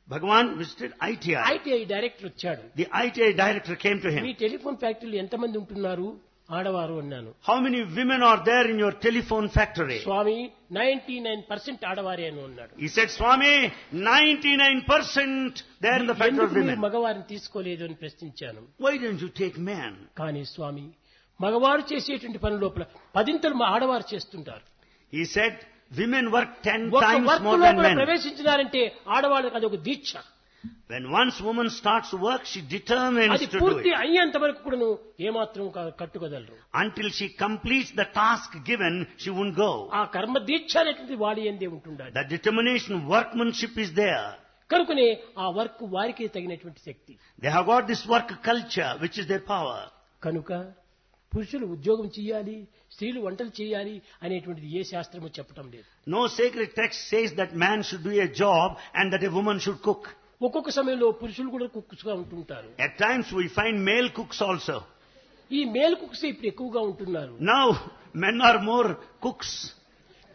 Speaker 2: Bhagavan visited ITI.
Speaker 1: Director వచ్చాడు.
Speaker 2: The ITI director came to
Speaker 1: me
Speaker 2: him.
Speaker 1: Telephone ఫ్యాక్టరీలు ఎంతమంది ఉంటున్నారు? ఆడవారు అన్నాను.
Speaker 2: How many women are there in your telephone factory?
Speaker 1: స్వామి 99% ఆడవారే అని అన్నాడు.
Speaker 2: He said, Swami, 99% there in the factory of
Speaker 1: ఎందుకు మీరు
Speaker 2: women.
Speaker 1: మగవారిని తీసుకోలేదు అని ప్రశ్నించాను.
Speaker 2: Why didn't you take men?
Speaker 1: కానీ స్వామి మగవారు చేసేటువంటి పని లోపల 10 మా ఆడవారు చేస్తుంటారు.
Speaker 2: He said, women work 10
Speaker 1: ఒక
Speaker 2: times
Speaker 1: వర్క్
Speaker 2: more than
Speaker 1: లోపల
Speaker 2: men.
Speaker 1: ప్రవేశించినారంటే ఆడవాళ్ళకి అదొక దీక్ష.
Speaker 2: When once woman starts work, she determines
Speaker 1: అది
Speaker 2: to do
Speaker 1: పూర్తి
Speaker 2: it.
Speaker 1: అయ్యేంత వరకు కూడాను ఏమాత్రం కట్టుకోగలరు.
Speaker 2: Until she completes the task given, she won't go.
Speaker 1: ఆ కర్మ దీక్ష అనేటువంటి వాడి ఎందే ఉంటుండాలి.
Speaker 2: The determination, workmanship is there.
Speaker 1: కనుకనే ఆ వర్క్ వారికి తగినటువంటి శక్తి.
Speaker 2: They have got this work culture, which is their power.
Speaker 1: కనుక పురుషులు ఉద్యోగం చేయాలి, స్త్రీలు వంటలు చేయాలి అనేటువంటిది ఏ శాస్త్రము చెప్పటం లేదు.
Speaker 2: No sacred text says that man should do a job and that a woman should cook.
Speaker 1: ఒక్కొక్క సమయంలో పురుషులు కూడా కుక్స్ గా ఉంటుంటారు.
Speaker 2: At times we find male cooks also.
Speaker 1: ఈ మేల్ కుక్స్ ఇప్పుడు ఎక్కువగా ఉంటున్నారు.
Speaker 2: Now men are more cooks.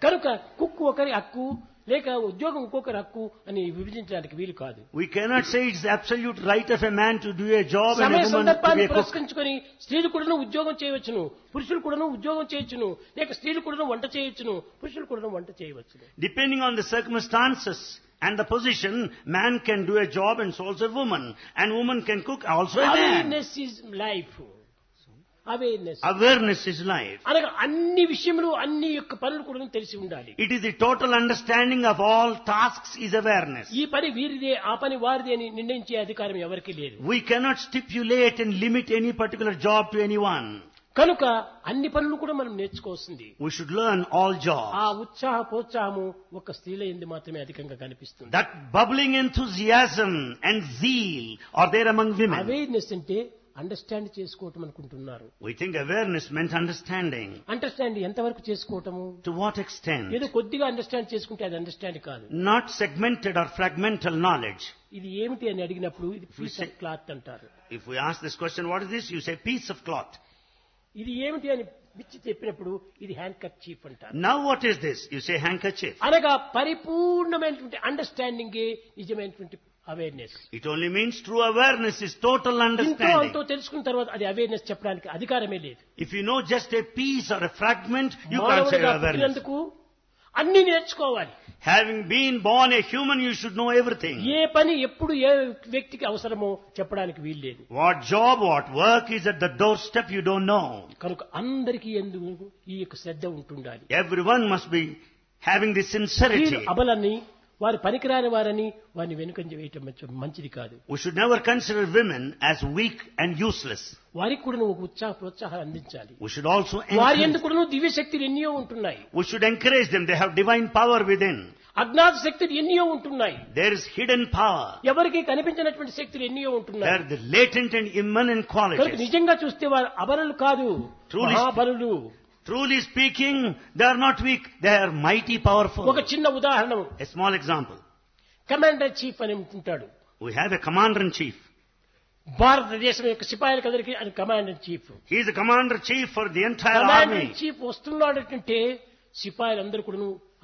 Speaker 1: కనుక కుక్ ఒకరి హక్కు లేక ఉద్యోగం ఇంకొకరి హక్కు అని విభజించడానికి వీలు కాదు.
Speaker 2: We cannot say it's the absolute right of a man to do a job and
Speaker 1: సమయ
Speaker 2: a woman to
Speaker 1: సందర్భాన్ని
Speaker 2: be a cook.
Speaker 1: పురస్కరించుకొని స్త్రీలు కూడాను ఉద్యోగం చేయవచ్చును, పురుషులు కూడాను ఉద్యోగం చేయొచ్చును, లేక స్త్రీలు కూడాను వంట చేయొచ్చును, పురుషులు కూడాను వంట చేయవచ్చును.
Speaker 2: Depending on the circumstances and the position, man can do a job and so also a woman. And woman can cook also a man.
Speaker 1: Awareness is life. Awareness
Speaker 2: Awareness is life.
Speaker 1: అనగా అన్ని విషయములు అన్ని యొక్క పనులు కూడా తెలిసి ఉండాలి.
Speaker 2: It is the total understanding of all tasks is awareness.
Speaker 1: ఈ పని వీరిదే ఆ పని వారిదే అని నిర్ణయించే అధికారం ఎవరికీ లేదు.
Speaker 2: We cannot stipulate and limit any particular job to anyone.
Speaker 1: కనుక అన్ని పనులు కూడా మనం నేర్చుకోవాల్సింది.
Speaker 2: We should learn all jobs.
Speaker 1: ఆ ఉత్సాహ ప్రోత్సాహము ఒక స్త్రీల యందు మాత్రమే అధికంగా కనిపిస్తుంది.
Speaker 2: That bubbling enthusiasm and zeal are there among women.
Speaker 1: Awareness అంటే అండర్స్టాండ్ చేసుకోవటం అనుకుంటున్నారు.
Speaker 2: We think awareness meant understanding.
Speaker 1: Understand ఎంతవరకు చేసుకోవటము?
Speaker 2: To what extent?
Speaker 1: ఏదో కొద్దిగా అండర్స్టాండ్ చేసుకుంటే అది అండర్స్టాండ్ కాదు.
Speaker 2: Not segmented or fragmental knowledge.
Speaker 1: ఇది ఏమిటి అని అడిగినప్పుడు ఇది పీస్ ఆఫ్ క్లాత్ అంటారు.
Speaker 2: If we ask this question, what is this? You say piece of cloth.
Speaker 1: ఇది ఏమిటి అని పిచ్చి చెప్పినప్పుడు ఇది హ్యాండ్ కర్చీఫ్ అంటారు.
Speaker 2: Now what is this? You say handkerchief.
Speaker 1: అనగా పరిపూర్ణమైనటువంటి అండర్స్టాండింగే నిజమైనటువంటి awareness.
Speaker 2: It only means true awareness is total
Speaker 1: ఇంతో
Speaker 2: understanding.
Speaker 1: అంతో తెలుసుకున్న తర్వాత అది అవేర్నెస్ చెప్పడానికి అధికారమే లేదు.
Speaker 2: If you know just a piece or a fragment, you can't say
Speaker 1: మానవుడిగా
Speaker 2: awareness.
Speaker 1: పుట్టినందుకు అన్ని నేర్చుకోవాలి.
Speaker 2: Having been born a human, you should know everything.
Speaker 1: ఏ పని ఎప్పుడు ఏ వ్యక్తికి అవసరమో చెప్పడానికి వీల్లేదు.
Speaker 2: What job, what work is at the doorstep, you don't know.
Speaker 1: కనుక అందరికీ ఎందుకు ఈ యొక్క శ్రద్ధ ఉంటుండాలి.
Speaker 2: Everyone must be having this sincerity.
Speaker 1: వీరు అబలని వారి పనికిరాని వారని వారిని వెనుకంజ వేయటం మంచిది కాదు.
Speaker 2: We should never consider women as weak and useless.
Speaker 1: వారికి కూడా ఒక ఉత్సాహ ప్రోత్సాహాలు అందించాలి.
Speaker 2: We should also
Speaker 1: వారి
Speaker 2: encourage,
Speaker 1: ఎందుకు కూడా దివ్య శక్తులు ఎన్నో ఉంటున్నాయి.
Speaker 2: we should encourage them. They have divine power within.
Speaker 1: అజ్ఞాత శక్తులు ఎన్నో ఉంటున్నాయి.
Speaker 2: There is hidden power.
Speaker 1: ఎవరికి కనిపించినటువంటి శక్తులు ఎన్నో
Speaker 2: They
Speaker 1: ఉంటున్నాయి.
Speaker 2: are the latent and immanent
Speaker 1: కనుక
Speaker 2: qualities.
Speaker 1: నిజంగా చూస్తే వారు అబలలు కాదు,
Speaker 2: Truly-
Speaker 1: మహాబలులు.
Speaker 2: Truly speaking, they are not weak. They are mighty powerful.
Speaker 1: ఒక చిన్న ఉదాహరణ,
Speaker 2: A small example.
Speaker 1: Commander chief అని ఉంటాడు.
Speaker 2: We have a commander-in-chief.
Speaker 1: భారతదేశం యొక్క సిపాయిలకందరికీ ఆయన commander chief.
Speaker 2: He is the commander-chief for the entire
Speaker 1: commander
Speaker 2: army.
Speaker 1: Chief వస్తున్నాడంటే సిపాయిలందరూ కూడా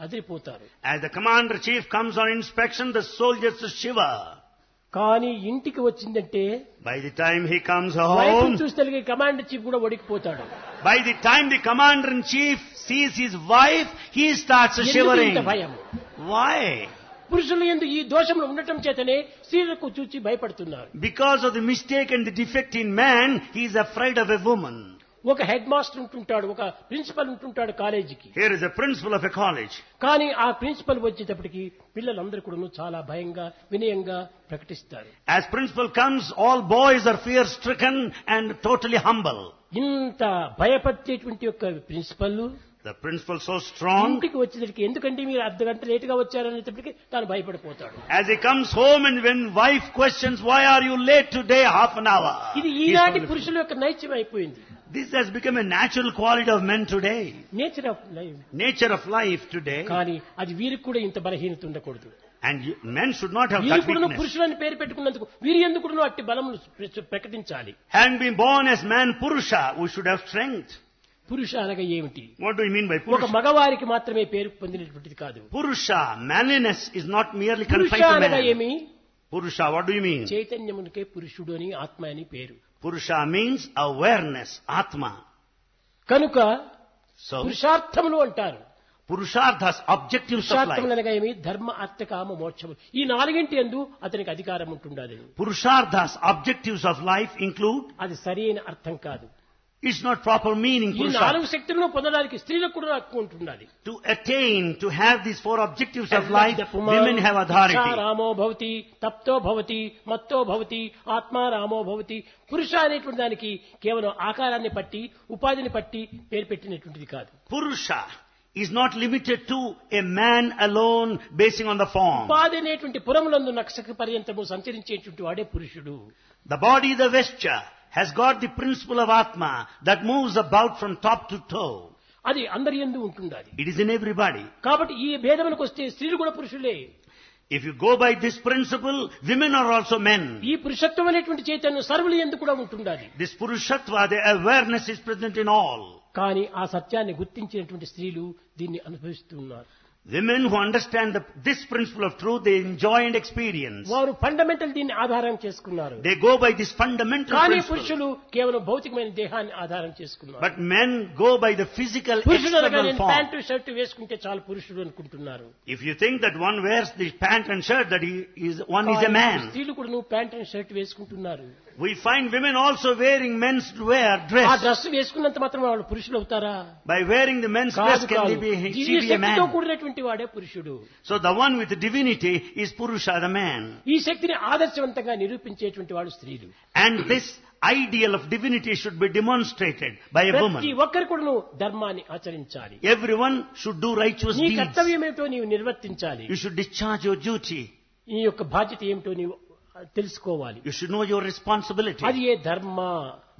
Speaker 1: అదిరిపోతారు.
Speaker 2: As the commander-chief comes on inspection, the soldiers shiver.
Speaker 1: కానీ ఇంటికి వచ్చిందంటే
Speaker 2: By the time he comes
Speaker 1: వైపు
Speaker 2: home,
Speaker 1: చూస్తే కమాండర్ చీఫ్ కూడా వడికిపోతాడు.
Speaker 2: by the time the commander-in-chief sees his wife, he starts
Speaker 1: ఎందుకు
Speaker 2: shivering.
Speaker 1: ఇంత భయం?
Speaker 2: Why?
Speaker 1: పురుషులు ఎందు ఈ దోషములు ఉండటం చేతనే స్త్రీలకు చూచి భయపడుతున్నారు.
Speaker 2: Because of the mistake and the defect in man, he is afraid of a woman.
Speaker 1: ఒక హెడ్ మాస్టర్ ఉంటుంటాడు, ఒక ప్రిన్సిపల్ ఉంటుంటాడు కాలేజీకి.
Speaker 2: Here is a principal of a college.
Speaker 1: కానీ ఆ ప్రిన్సిపల్ వచ్చేటప్పటికి పిల్లలందరూ కూడా చాలా భయంగా వినయంగా ప్రకటిస్తారు.
Speaker 2: As principal comes, all boys are fear-stricken and totally humble.
Speaker 1: ఇంత భయపడేటువంటి యొక్క principal
Speaker 2: The principal so strong.
Speaker 1: ఇంటికి వచ్చేసరికి ఎందుకంటే మీరు అర్ధ గంట లేటుగా వచ్చారనేటప్పటికి తాను భయపడిపోతాడు.
Speaker 2: As he comes home and when wife questions, why are you late today, half an hour?
Speaker 1: ఇది ఈనాటి పురుషుల యొక్క నైత్యం అయిపోయింది.
Speaker 2: This has become a natural quality of men today.
Speaker 1: Nature of life.
Speaker 2: Nature of life today.
Speaker 1: కానీ అది వీరికి కూడా ఇంత బలహీనత ఉండకూడదు.
Speaker 2: And men should not have
Speaker 1: వీరు
Speaker 2: that
Speaker 1: కూడా
Speaker 2: weakness.
Speaker 1: పురుషులని పేరు పెట్టుకున్నందుకు వీరి ఎందుకు కూడా అట్టి బలములు ప్రకటించాలి.
Speaker 2: Having been born as man Purusha, we should have strength.
Speaker 1: పురుష అనగా ఏమిటి?
Speaker 2: What do you mean by
Speaker 1: ఒక
Speaker 2: Purusha?
Speaker 1: మగవారికి మాత్రమే పేరు పొందినటువంటిది కాదు.
Speaker 2: Purusha, manliness is not merely
Speaker 1: పురుష
Speaker 2: confined to
Speaker 1: అనగా
Speaker 2: man.
Speaker 1: ఏమి?
Speaker 2: Purusha, what do you mean?
Speaker 1: చైతన్యమునికే పురుషుడు అని ఆత్మ అని పేరు.
Speaker 2: Purusha means awareness, Atma.
Speaker 1: కనుక
Speaker 2: So,
Speaker 1: పురుషార్థములు అంటారు.
Speaker 2: Purusharthas, objectives of
Speaker 1: పురుషార్థములు
Speaker 2: life.
Speaker 1: అనగా ఏమి? ధర్మ, అర్థ, కామ, మోక్షము. ఈ నాలుగింటి యందు అతనికి అధికారం ఉంటుండాలి.
Speaker 2: Purusharthas, objectives of life include,
Speaker 1: అది సరైన అర్థం కాదు.
Speaker 2: it's not proper meaning,
Speaker 1: ఈ నాలుగు
Speaker 2: Purusharthas.
Speaker 1: శక్తులను పొందడానికి స్త్రీలకు కూడా హక్కు ఉంటుండాలి.
Speaker 2: To attain, to have these four objectives of life, women have authority.
Speaker 1: రామో భవతి, తప్తో భవతి, మత్తో భవతి, ఆత్మా రామో భవతి. పురుష అనేటువంటి దానికి కేవలం ఆకారాన్ని పట్టి, ఉపాధిని పట్టి పేరు పెట్టినటువంటిది కాదు.
Speaker 2: Purusha is not limited to a man alone basing on the form.
Speaker 1: ఉపాధి అనేటువంటి పురములందు నక్షక పర్యంతము సంచరించేటువంటి వాడే పురుషుడు.
Speaker 2: The body, the vesture, has got the principle of Atma that moves about from top to toe.
Speaker 1: అది అందరి యందు ఉంటుండాలి.
Speaker 2: It is in everybody.
Speaker 1: కాబట్టి ఈ భేదములకు వస్తే స్త్రీలు కూడా పురుషులే.
Speaker 2: If you go by this principle, women are also men.
Speaker 1: ఈ పురుషత్వం అనేటువంటి చైతన్యం సర్వుల యందు కూడా ఉంటుండాలి.
Speaker 2: This Purushatva, the awareness is present in all.
Speaker 1: కానీ ఆ సత్యాన్ని గుర్తించినటువంటి స్త్రీలు దీన్ని అనుభవిస్తున్నారు.
Speaker 2: Women who understand this principle of truth, they enjoy and experience.
Speaker 1: వారు ఫండమెంటల్ దీన్ని ఆధారం చేసుకున్నారు.
Speaker 2: They go by this fundamental
Speaker 1: కానీ
Speaker 2: principle.
Speaker 1: పురుషులు కేవలం భౌతికమైన దేహాన్ని ఆధారం చేసుకున్నారు.
Speaker 2: But men go by the physical
Speaker 1: పురుషులు అనగా
Speaker 2: external
Speaker 1: నేను
Speaker 2: form.
Speaker 1: ప్యాంటు షర్ట్ వేసుకుంటే చాలు పురుషుడు అనుకుంటున్నారు.
Speaker 2: If you think that one wears the pant and shirt, that one is a
Speaker 1: కానీ
Speaker 2: man.
Speaker 1: స్త్రీలు కూడా నువ్వు ప్యాంట్ అండ్ షర్ట్ వేసుకుంటున్నారు.
Speaker 2: We find women also wearing men's wear
Speaker 1: ఆ
Speaker 2: dress.
Speaker 1: డ్రెస్ వేసుకున్నంత మాత్రం వాళ్ళు పురుషులు అవుతారా?
Speaker 2: By wearing the men's dress,
Speaker 1: కాదు
Speaker 2: can
Speaker 1: కాదు.
Speaker 2: they be
Speaker 1: దివ్య
Speaker 2: a
Speaker 1: శక్తితో
Speaker 2: man?
Speaker 1: కూడినటువంటి వాడే పురుషుడు.
Speaker 2: So the one with divinity is Purusha, the man.
Speaker 1: ఈ శక్తిని ఆదర్శవంతంగా నిరూపించేటువంటి వాడు స్త్రీలు.
Speaker 2: And this ideal of divinity should be demonstrated by a
Speaker 1: ప్రతి
Speaker 2: woman.
Speaker 1: ఒక్కరు కూడా నువ్వు ధర్మాన్ని ఆచరించాలి.
Speaker 2: Everyone should do righteous
Speaker 1: నీ
Speaker 2: deeds.
Speaker 1: కర్తవ్యం ఏమిటో నీవు నిర్వర్తించాలి.
Speaker 2: You should discharge your duty.
Speaker 1: ఈ యొక్క బాధ్యత ఏమిటో నీవు తెలుసుకోవాలి.
Speaker 2: You should know your responsibility.
Speaker 1: అది ఏ ధర్మ.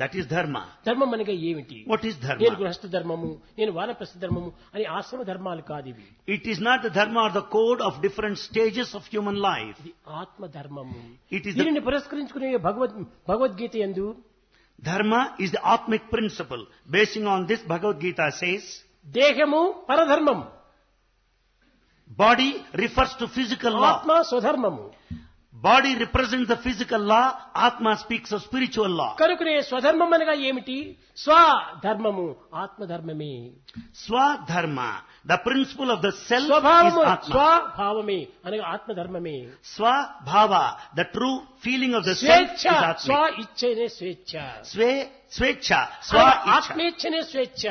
Speaker 2: That is dharma.
Speaker 1: ధర్మం అనగా ఏమిటి?
Speaker 2: What is
Speaker 1: నేను
Speaker 2: dharma?
Speaker 1: గృహస్థ ధర్మము, నేను వానప్రస్థ ధర్మము అని ఆశ్రమ ధర్మాలు కాదు ఇవి.
Speaker 2: It is not the dharma or the code of different stages of human life.
Speaker 1: ఇది ఆత్మ ధర్మము.
Speaker 2: It is the
Speaker 1: దీనిని పురస్కరించుకునే భగవద్గీత యందు
Speaker 2: dharma is the atmic principle. Basing on this, Bhagavad Gita says,
Speaker 1: దేహము పరధర్మం,
Speaker 2: body refers to physical law.
Speaker 1: ఆత్మ స్వధర్మము.
Speaker 2: Body represents the physical law. Atma speaks of spiritual law.
Speaker 1: కనుకనే స్వధర్మం అనగా ఏమిటి? స్వధర్మము ఆత్మధర్మమే.
Speaker 2: Swadharma, the principle of the self, is
Speaker 1: స్వభావము
Speaker 2: Atma.
Speaker 1: స్వభావమే అనగా ఆత్మధర్మమే.
Speaker 2: Swabhava, the true feeling of the self,
Speaker 1: స్వేచ్ఛ,
Speaker 2: is
Speaker 1: స్వ
Speaker 2: Atmic.
Speaker 1: ఇచ్చేనే స్వేచ్ఛ.
Speaker 2: Svecha,
Speaker 1: అనగా
Speaker 2: Swa-icha.
Speaker 1: ఆత్మేచ్ఛనే స్వేచ్ఛ.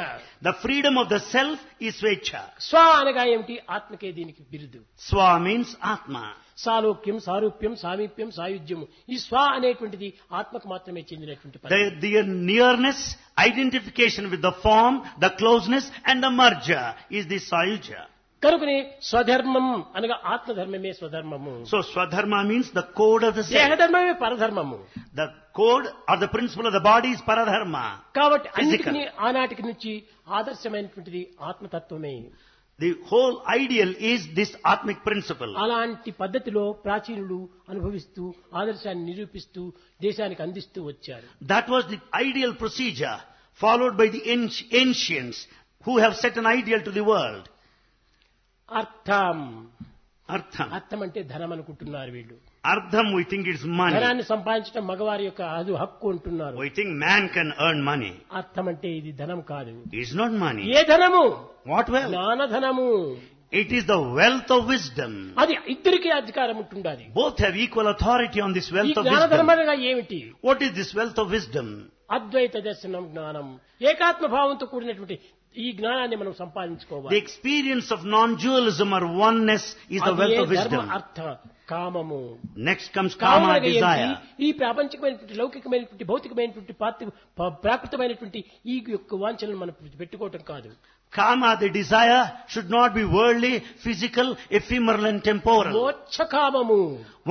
Speaker 2: The freedom of the self is Svecha.
Speaker 1: స్వ అనగా ఏమిటి? ఆత్మకే దీనికి బిరుదు.
Speaker 2: Swa means Atma.
Speaker 1: సాలోక్యం, సారూప్యం, సామీప్యం, సాయుధ్యము. ఈ స్వ అనేటువంటిది ఆత్మకు మాత్రమే చెందినటువంటి పదం.
Speaker 2: The nearness, identification with the form, the closeness and the merger is the Sayuja.
Speaker 1: కనుకనే స్వధర్మం అనగా ఆత్మధర్మమే స్వధర్మము.
Speaker 2: So Swadharma means the code of the self.
Speaker 1: దేహధర్మమే పరధర్మము.
Speaker 2: The code or the principle of the body is Paradharma.
Speaker 1: కాబట్టి
Speaker 2: Physical.
Speaker 1: అన్నిటినీ ఆనాటికి నుంచి ఆదర్శమైనటువంటిది ఆత్మతత్వమే.
Speaker 2: The whole ideal is this Atmic principle.
Speaker 1: అలాంటి పద్ధతిలో ప్రాచీనులు అనుభవిస్తూ ఆదర్శాన్ని నిరూపిస్తూ దేశానికి అందిస్తూ వచ్చారు.
Speaker 2: That was the ideal procedure followed by the ancients who have set an ideal to the world.
Speaker 1: అర్థం.
Speaker 2: Artham.
Speaker 1: అర్థం అంటే ధనం అనుకుంటున్నారు వీళ్ళు.
Speaker 2: Ardham, we think it's money.
Speaker 1: ధనాన్ని సంపాదించడం మగవారి యొక్క అది హక్కు అంటున్నారు.
Speaker 2: We think man can earn money.
Speaker 1: అర్థం అంటే ఇది ధనం కాదు.
Speaker 2: It's not money.
Speaker 1: ఏ ధనము?
Speaker 2: What wealth?
Speaker 1: జ్ఞానధనము.
Speaker 2: It is the wealth of wisdom.
Speaker 1: అది ఇద్దరికీ అధికారం ఉంటుండాలి.
Speaker 2: Both have equal authority on this
Speaker 1: ఈ
Speaker 2: wealth of
Speaker 1: జ్ఞానధనం
Speaker 2: wisdom.
Speaker 1: అనగా ఏమిటి?
Speaker 2: What is this wealth of wisdom?
Speaker 1: అద్వైత దర్శనం జ్ఞానం. ఏకాత్మ భావంతో కూడినటువంటి ఈ జ్ఞానాన్ని మనం
Speaker 2: The
Speaker 1: సంపాదించుకోవాలి.
Speaker 2: experience of non-dualism or oneness is the wealth of
Speaker 1: అదే ధర్మ,
Speaker 2: wisdom.
Speaker 1: అర్థ, కామము.
Speaker 2: Next comes
Speaker 1: కామం
Speaker 2: kama,
Speaker 1: అనగా ఏమిటి?
Speaker 2: desire.
Speaker 1: ఈ ప్రాపంచికమైనటువంటి లౌకికమైనటువంటి భౌతికమైనటువంటి ప్రాకృతమైనటువంటి ఈ యొక్క వాంఛలను మనం పెట్టుకోవటం కాదు.
Speaker 2: Kama, the desire, should not be worldly, physical, ephemeral and temporal.
Speaker 1: మోక్ష కామము.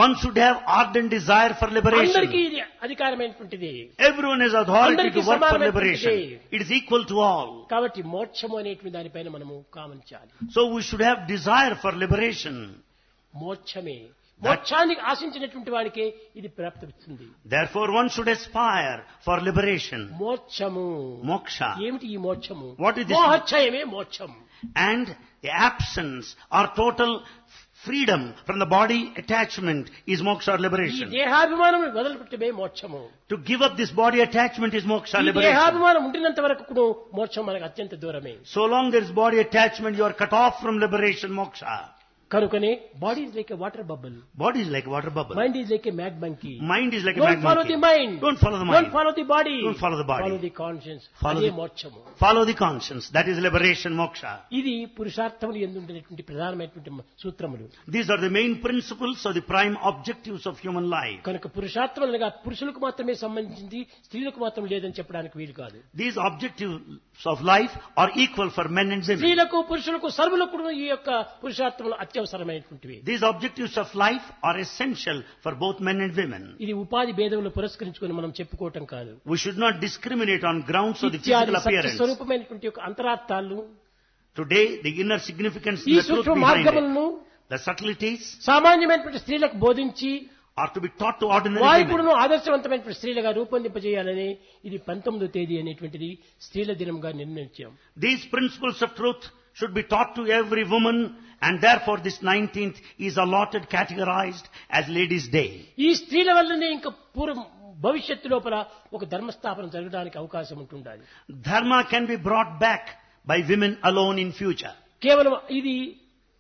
Speaker 2: One should have ardent desire for
Speaker 1: అందరికీ
Speaker 2: liberation.
Speaker 1: ఇది అధికారమైనటువంటిది.
Speaker 2: Everyone has authority
Speaker 1: అందరికీ
Speaker 2: to work for
Speaker 1: సమానమైనటువంటిది.
Speaker 2: liberation. It is equal to all.
Speaker 1: కాబట్టి మోక్షము అనేటువంటి దానిపైన మనము కామించాలి.
Speaker 2: So we should have desire for liberation.
Speaker 1: మోక్షమే. మోక్షాన్ని ఆశించినటువంటి వాడికే ఇది ప్రాప్తిస్తుంది.
Speaker 2: Therefore one should aspire for liberation.
Speaker 1: మోక్షము.
Speaker 2: Moksha.
Speaker 1: ఏమిటి ఈ మోక్షము?
Speaker 2: What is this?
Speaker 1: మోహక్షయమే మోక్షం.
Speaker 2: And the absence or total freedom from the body attachment is moksha or
Speaker 1: ఈ
Speaker 2: liberation.
Speaker 1: దేహాభిమానం వదిలిపెట్టమే మోక్షము.
Speaker 2: To give up this body attachment is moksha
Speaker 1: ఈ
Speaker 2: liberation.
Speaker 1: దేహాభిమానం ఉండినంత వరకు కూడా మోక్షం మనకు అత్యంత దూరమే.
Speaker 2: So long there is body attachment, you are cut off from liberation, moksha.
Speaker 1: కనుకనే body is like a water bubble,
Speaker 2: Body is like a water bubble.
Speaker 1: Mind is like a mad monkey.
Speaker 2: Mind is like a
Speaker 1: Don't
Speaker 2: mad
Speaker 1: follow
Speaker 2: monkey.
Speaker 1: the mind.
Speaker 2: Don't follow the mind.
Speaker 1: Don't follow the body.
Speaker 2: Don't follow the body.
Speaker 1: Follow the conscience.
Speaker 2: Follow
Speaker 1: అదే
Speaker 2: the-
Speaker 1: మోక్షము.
Speaker 2: Follow the conscience. That is liberation, moksha.
Speaker 1: ఇది పురుషార్థములు ఎందుండేటువంటి ప్రధానమైనటువంటి సూత్రములు.
Speaker 2: These are the main principles or the prime objectives of human life.
Speaker 1: కనుక పురుషార్థం అనగా పురుషులకు మాత్రమే సంబంధించింది, స్త్రీలకు మాత్రం లేదని చెప్పడానికి వీలు కాదు.
Speaker 2: These objectives of life are equal for men and women.
Speaker 1: స్త్రీలకు పురుషులకు సర్వులకు కూడా ఈ యొక్క పురుషార్థములు అత్యవసరమైనటువంటివి.
Speaker 2: These objectives of life are essential for both men and women.
Speaker 1: ఇది ఉపాధి భేదములు పురస్కరించుకొని మనం చెప్పుకోవటం కాదు.
Speaker 2: We should not discriminate on grounds of the
Speaker 1: ఇత్యాది
Speaker 2: physical
Speaker 1: సత్య
Speaker 2: appearance.
Speaker 1: స్వరూపమైనటువంటి యొక్క అంతరార్థాలు,
Speaker 2: Today, the inner significance,
Speaker 1: ఈ
Speaker 2: the truth
Speaker 1: సూక్ష్మ
Speaker 2: behind it,
Speaker 1: మార్గములను
Speaker 2: the subtleties
Speaker 1: సామాన్యమైనటువంటి స్త్రీలకు బోధించి
Speaker 2: are to be taught to ordinary
Speaker 1: వారి
Speaker 2: women.
Speaker 1: కూడా ఆదర్శవంతమైనటువంటి స్త్రీలుగా రూపొందింపజేయాలని ఇది 19వ తేదీ అనేటువంటిది స్త్రీల దినంగా నిర్ణయించాం.
Speaker 2: These principles of truth should be taught to every woman, and therefore this 19th is allotted, categorized as Ladies' Day.
Speaker 1: ఈ స్త్రీల వల్లనే ఇంకా భవిష్యత్తు లోపల ఒక ధర్మస్థాపన జరగడానికి అవకాశం ఉంటుండాలి.
Speaker 2: Dharma can be brought back by women alone in future.
Speaker 1: కేవలం ఇది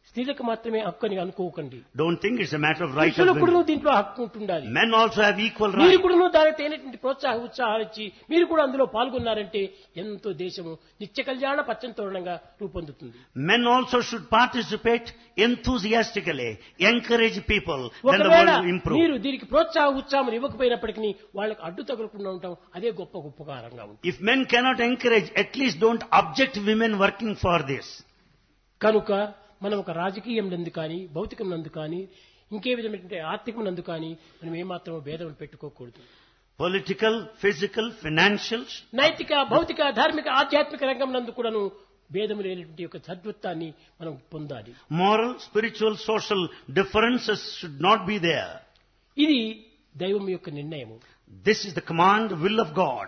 Speaker 1: స్త్రీలకు మాత్రమే హక్కు అని అనుకోకండి.
Speaker 2: Don't think it's a matter of right of
Speaker 1: పురుషులకు కూడా
Speaker 2: women.
Speaker 1: దీంట్లో హక్కు ఉంటుండాలి.
Speaker 2: Men also have equal
Speaker 1: మీరు
Speaker 2: right.
Speaker 1: కూడా దానికి తగినటువంటి ఉత్సాహాలు ఇచ్చి మీరు కూడా అందులో పాల్గొన్నారంటే ఎంతో దేశము నిత్య కళ్యాణ పచ్చంతోరణంగా రూపొందుతుంది.
Speaker 2: Men also should participate enthusiastically, encourage people, then the
Speaker 1: ఒకవేళ
Speaker 2: world will improve.
Speaker 1: మీరు దీనికి ఉత్సాహం ఇవ్వకపోయినప్పటికీ వాళ్ళకి అడ్డు తగలకుండా ఉంటాం, అదే గొప్ప ఉపకారంగా ఉంటుంది.
Speaker 2: If men cannot encourage, at least don't object women working for this.
Speaker 1: కనుక మనం ఒక రాజకీయం నందు కానీ, భౌతికం నందు కానీ, ఇంకే విధమైనటువంటి ఆర్థికం నందు కానీ మనం ఏమాత్రం భేదం పెట్టుకోకూడదు.
Speaker 2: Political, physical, financial,
Speaker 1: నైతిక, భౌతిక, ధార్మిక, ఆధ్యాత్మిక రంగం నందు కూడాను భేదము లేనటువంటి యొక్క సద్వత్వాన్ని మనం పొందాలి.
Speaker 2: moral, spiritual, social differences should not be there.
Speaker 1: ఇది దైవం యొక్క నిర్ణయము.
Speaker 2: This is the command, will of God.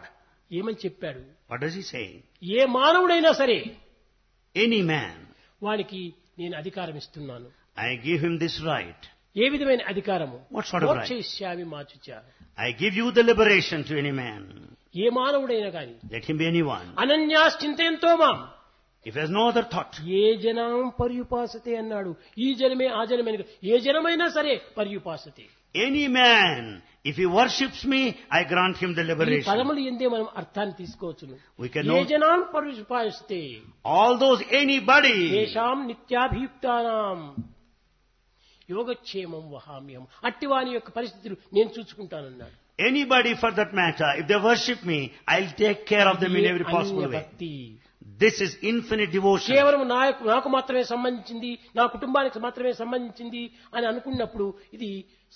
Speaker 1: ఏమని చెప్పాడు?
Speaker 2: What does he say?
Speaker 1: ఏ మానవుడైనా సరే
Speaker 2: Any man,
Speaker 1: వానికి నేను అధికారం ఇస్తున్నాను.
Speaker 2: I give him this right.
Speaker 1: ఏ విధమైన అధికారము?
Speaker 2: What sort of right?
Speaker 1: మోక్షయిష్యామి మాచుచ.
Speaker 2: I give you the liberation to any man.
Speaker 1: ఏ మానవుడైనా కానీ
Speaker 2: Let him be anyone.
Speaker 1: అనన్యాశ్చింతయంతో మాం
Speaker 2: If he has no other thought,
Speaker 1: ఏ జనం పర్యుపాసతే అన్నాడు. ఈ జనమే ఆ జనమే అని కాదు. ఏ జనమైనా సరే పర్యుపాసతే.
Speaker 2: any man, if he worships me, I grant him the
Speaker 1: ఈ
Speaker 2: liberation.
Speaker 1: పదములు ఎందే మనం అర్థాన్ని తీసుకోవచ్చును.
Speaker 2: We can
Speaker 1: A
Speaker 2: know
Speaker 1: జనాన్ పర్యుపాసతే
Speaker 2: all those anybody.
Speaker 1: తేషాం నిత్యాభియుక్తానాం యోగక్షేమం వహామ్యం. అట్టివాని యొక్క పరిస్థితులు నేను చూసుకుంటానన్నాడు.
Speaker 2: Anybody for that matter, if they worship me, I'll take care of them in every possible way.
Speaker 1: భక్తి
Speaker 2: This is infinite devotion.
Speaker 1: కేవలం నాకు మాత్రమే సంబంధించింది, నా కుటుంబానికి మాత్రమే సంబంధించింది అని అనుకున్నప్పుడు ఇది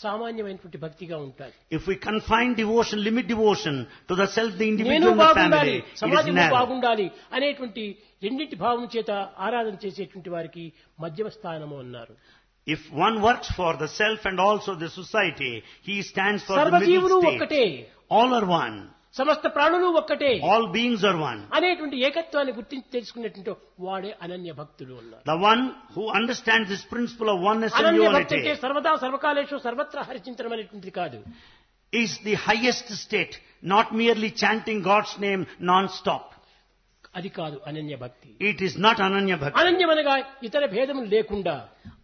Speaker 1: సామాన్యమైనటువంటి భక్తిగా ఉంటుంది.
Speaker 2: If we confine devotion, limit devotion to the self, the
Speaker 1: నేను
Speaker 2: individual, and the
Speaker 1: బాగుండాలి,
Speaker 2: family, it is
Speaker 1: సమాజం
Speaker 2: narrow.
Speaker 1: బాగుండాలి అనేటువంటి రెండింటి భావం చేత ఆరాధన చేసేటువంటి వారికి మధ్యమ స్థానము అన్నారు.
Speaker 2: If one works for the self and also the society, he stands for the
Speaker 1: సర్వజీవులు
Speaker 2: middle
Speaker 1: ఒక్కటే,
Speaker 2: state. All are one.
Speaker 1: సమస్త ప్రాణులు ఒక్కటే
Speaker 2: All beings are one.
Speaker 1: అనేటువంటి ఏకత్వాన్ని గుర్తించి తెలుసుకునేటువంటి వాడే అనన్య భక్తులు అన్నారు.
Speaker 2: The one who understands this principle of oneness and
Speaker 1: Ananya భక్తి అంటే
Speaker 2: unity
Speaker 1: సర్వదా సర్వకాలేషు సర్వత్రా హరిచించడం అనేటువంటిది కాదు.
Speaker 2: is the highest state, not merely chanting God's name non-stop.
Speaker 1: అది కాదు అనన్య భక్తి.
Speaker 2: It is not Ananya Bhakti.
Speaker 1: అనన్యమనగా ఇతర భేదములు లేకుండా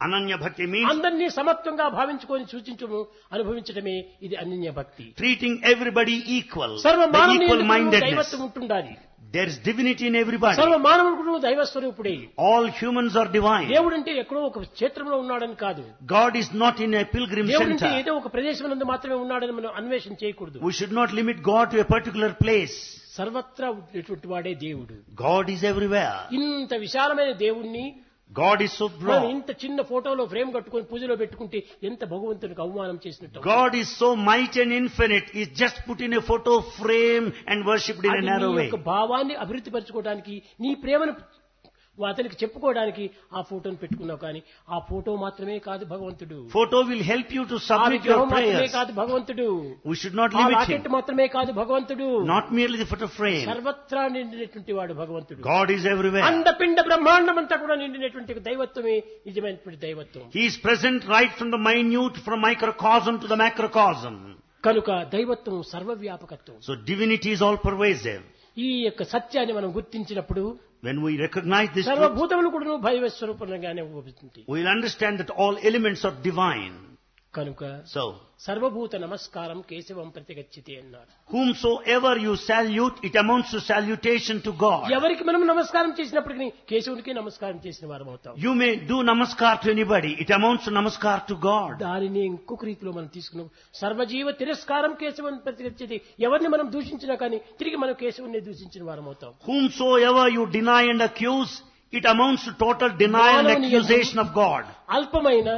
Speaker 2: Ananya Bhakti means
Speaker 1: అందరినీ సమత్వంగా భావించుకొని సూచించము అనుభవించడమే ఇది అనన్య భక్తి.
Speaker 2: treating everybody equal,
Speaker 1: సర్వ
Speaker 2: the
Speaker 1: మానవుని
Speaker 2: equal
Speaker 1: యందు
Speaker 2: mindedness.
Speaker 1: దైవత్వం ఉంటుండాలి.
Speaker 2: There is divinity in everybody.
Speaker 1: సర్వ మానవుడు దైవ స్వరూపుడే.
Speaker 2: All humans are divine.
Speaker 1: దేవుడంటే ఎక్కడో ఒక క్షేత్రంలో ఉన్నాడని కాదు.
Speaker 2: God is not in a pilgrim
Speaker 1: దేవుడంటే
Speaker 2: center.
Speaker 1: ఏదో ఒక ప్రదేశం నందు మాత్రమే ఉన్నాడని మనం అన్వేషణ చేయకూడదు.
Speaker 2: We should not limit God to a particular place.
Speaker 1: సర్వత్రా ఉండేటువంటి వాడే దేవుడు.
Speaker 2: God is everywhere.
Speaker 1: ఇంత విశాలమైన దేవుణ్ణి
Speaker 2: God is so
Speaker 1: మనం
Speaker 2: broad.
Speaker 1: ఇంత చిన్న ఫోటోలో ఫ్రేమ్ కట్టుకొని పూజలో పెట్టుకుంటే ఎంత భగవంతునికి అవమానం చేసినట్టు.
Speaker 2: God is so mighty and infinite. He's just put in a photo frame and worshipped in a
Speaker 1: అది నీ
Speaker 2: narrow way.
Speaker 1: యొక్క భావాన్ని అభివృద్ధి పరచుకోవడానికి, నీ ప్రేమను అతనికి చెప్పుకోవడానికి ఆ ఫోటోను పెట్టుకున్నావు, కానీ ఆ ఫోటో మాత్రమే కాదు భగవంతుడు.
Speaker 2: Photo will help you to
Speaker 1: ఆ
Speaker 2: submit your
Speaker 1: విగ్రహం మాత్రమే
Speaker 2: prayers.
Speaker 1: కాదు భగవంతుడు.
Speaker 2: We should not
Speaker 1: ఆ
Speaker 2: limit
Speaker 1: లాకెట్
Speaker 2: him.
Speaker 1: మాత్రమే కాదు భగవంతుడు.
Speaker 2: Not merely the photo frame.
Speaker 1: సర్వత్రా నిండినటువంటి వాడు భగవంతుడు.
Speaker 2: God is everywhere.
Speaker 1: అండపిండ బ్రహ్మాండం అంతా కూడా నిండినటువంటి దైవత్వమే నిజమైనటువంటి దైవత్వం.
Speaker 2: He is present right from the minute, from microcosm to the macrocosm.
Speaker 1: కనుక దైవత్వం సర్వవ్యాపకత్వం.
Speaker 2: So divinity is all pervasive.
Speaker 1: ఈ యొక్క సత్యాన్ని మనం గుర్తించినప్పుడు
Speaker 2: When we recognize this truth,
Speaker 1: సర్వభూతములు కూడా భైవ స్వరూపంగానే ఉపయోగిస్తుంది.
Speaker 2: we will understand that all elements are divine.
Speaker 1: కనుక
Speaker 2: So,
Speaker 1: సర్వభూత నమస్కారం కేశవం ప్రతిగచ్చితే అన్నారు.
Speaker 2: whomsoever you salute, it amounts to salutation to God.
Speaker 1: ఎవరికి మనం నమస్కారం చేసినప్పటికీ కేశవునికి నమస్కారం చేసిన వారం అవుతాం.
Speaker 2: You may do namaskar to anybody, it amounts to namaskar to God.
Speaker 1: దానిని ఇంకొక రీతిలో మనం తీసుకున్నాం. సర్వజీవ తిరస్కారం కేశవం ప్రతిగచ్చితే, ఎవరిని మనం దూషించినా కానీ తిరిగి మనం కేశవుని దూషించిన వారం అవుతాం.
Speaker 2: Whomsoever you deny and accuse, it amounts to total denial and accusation of God.
Speaker 1: అల్పమైన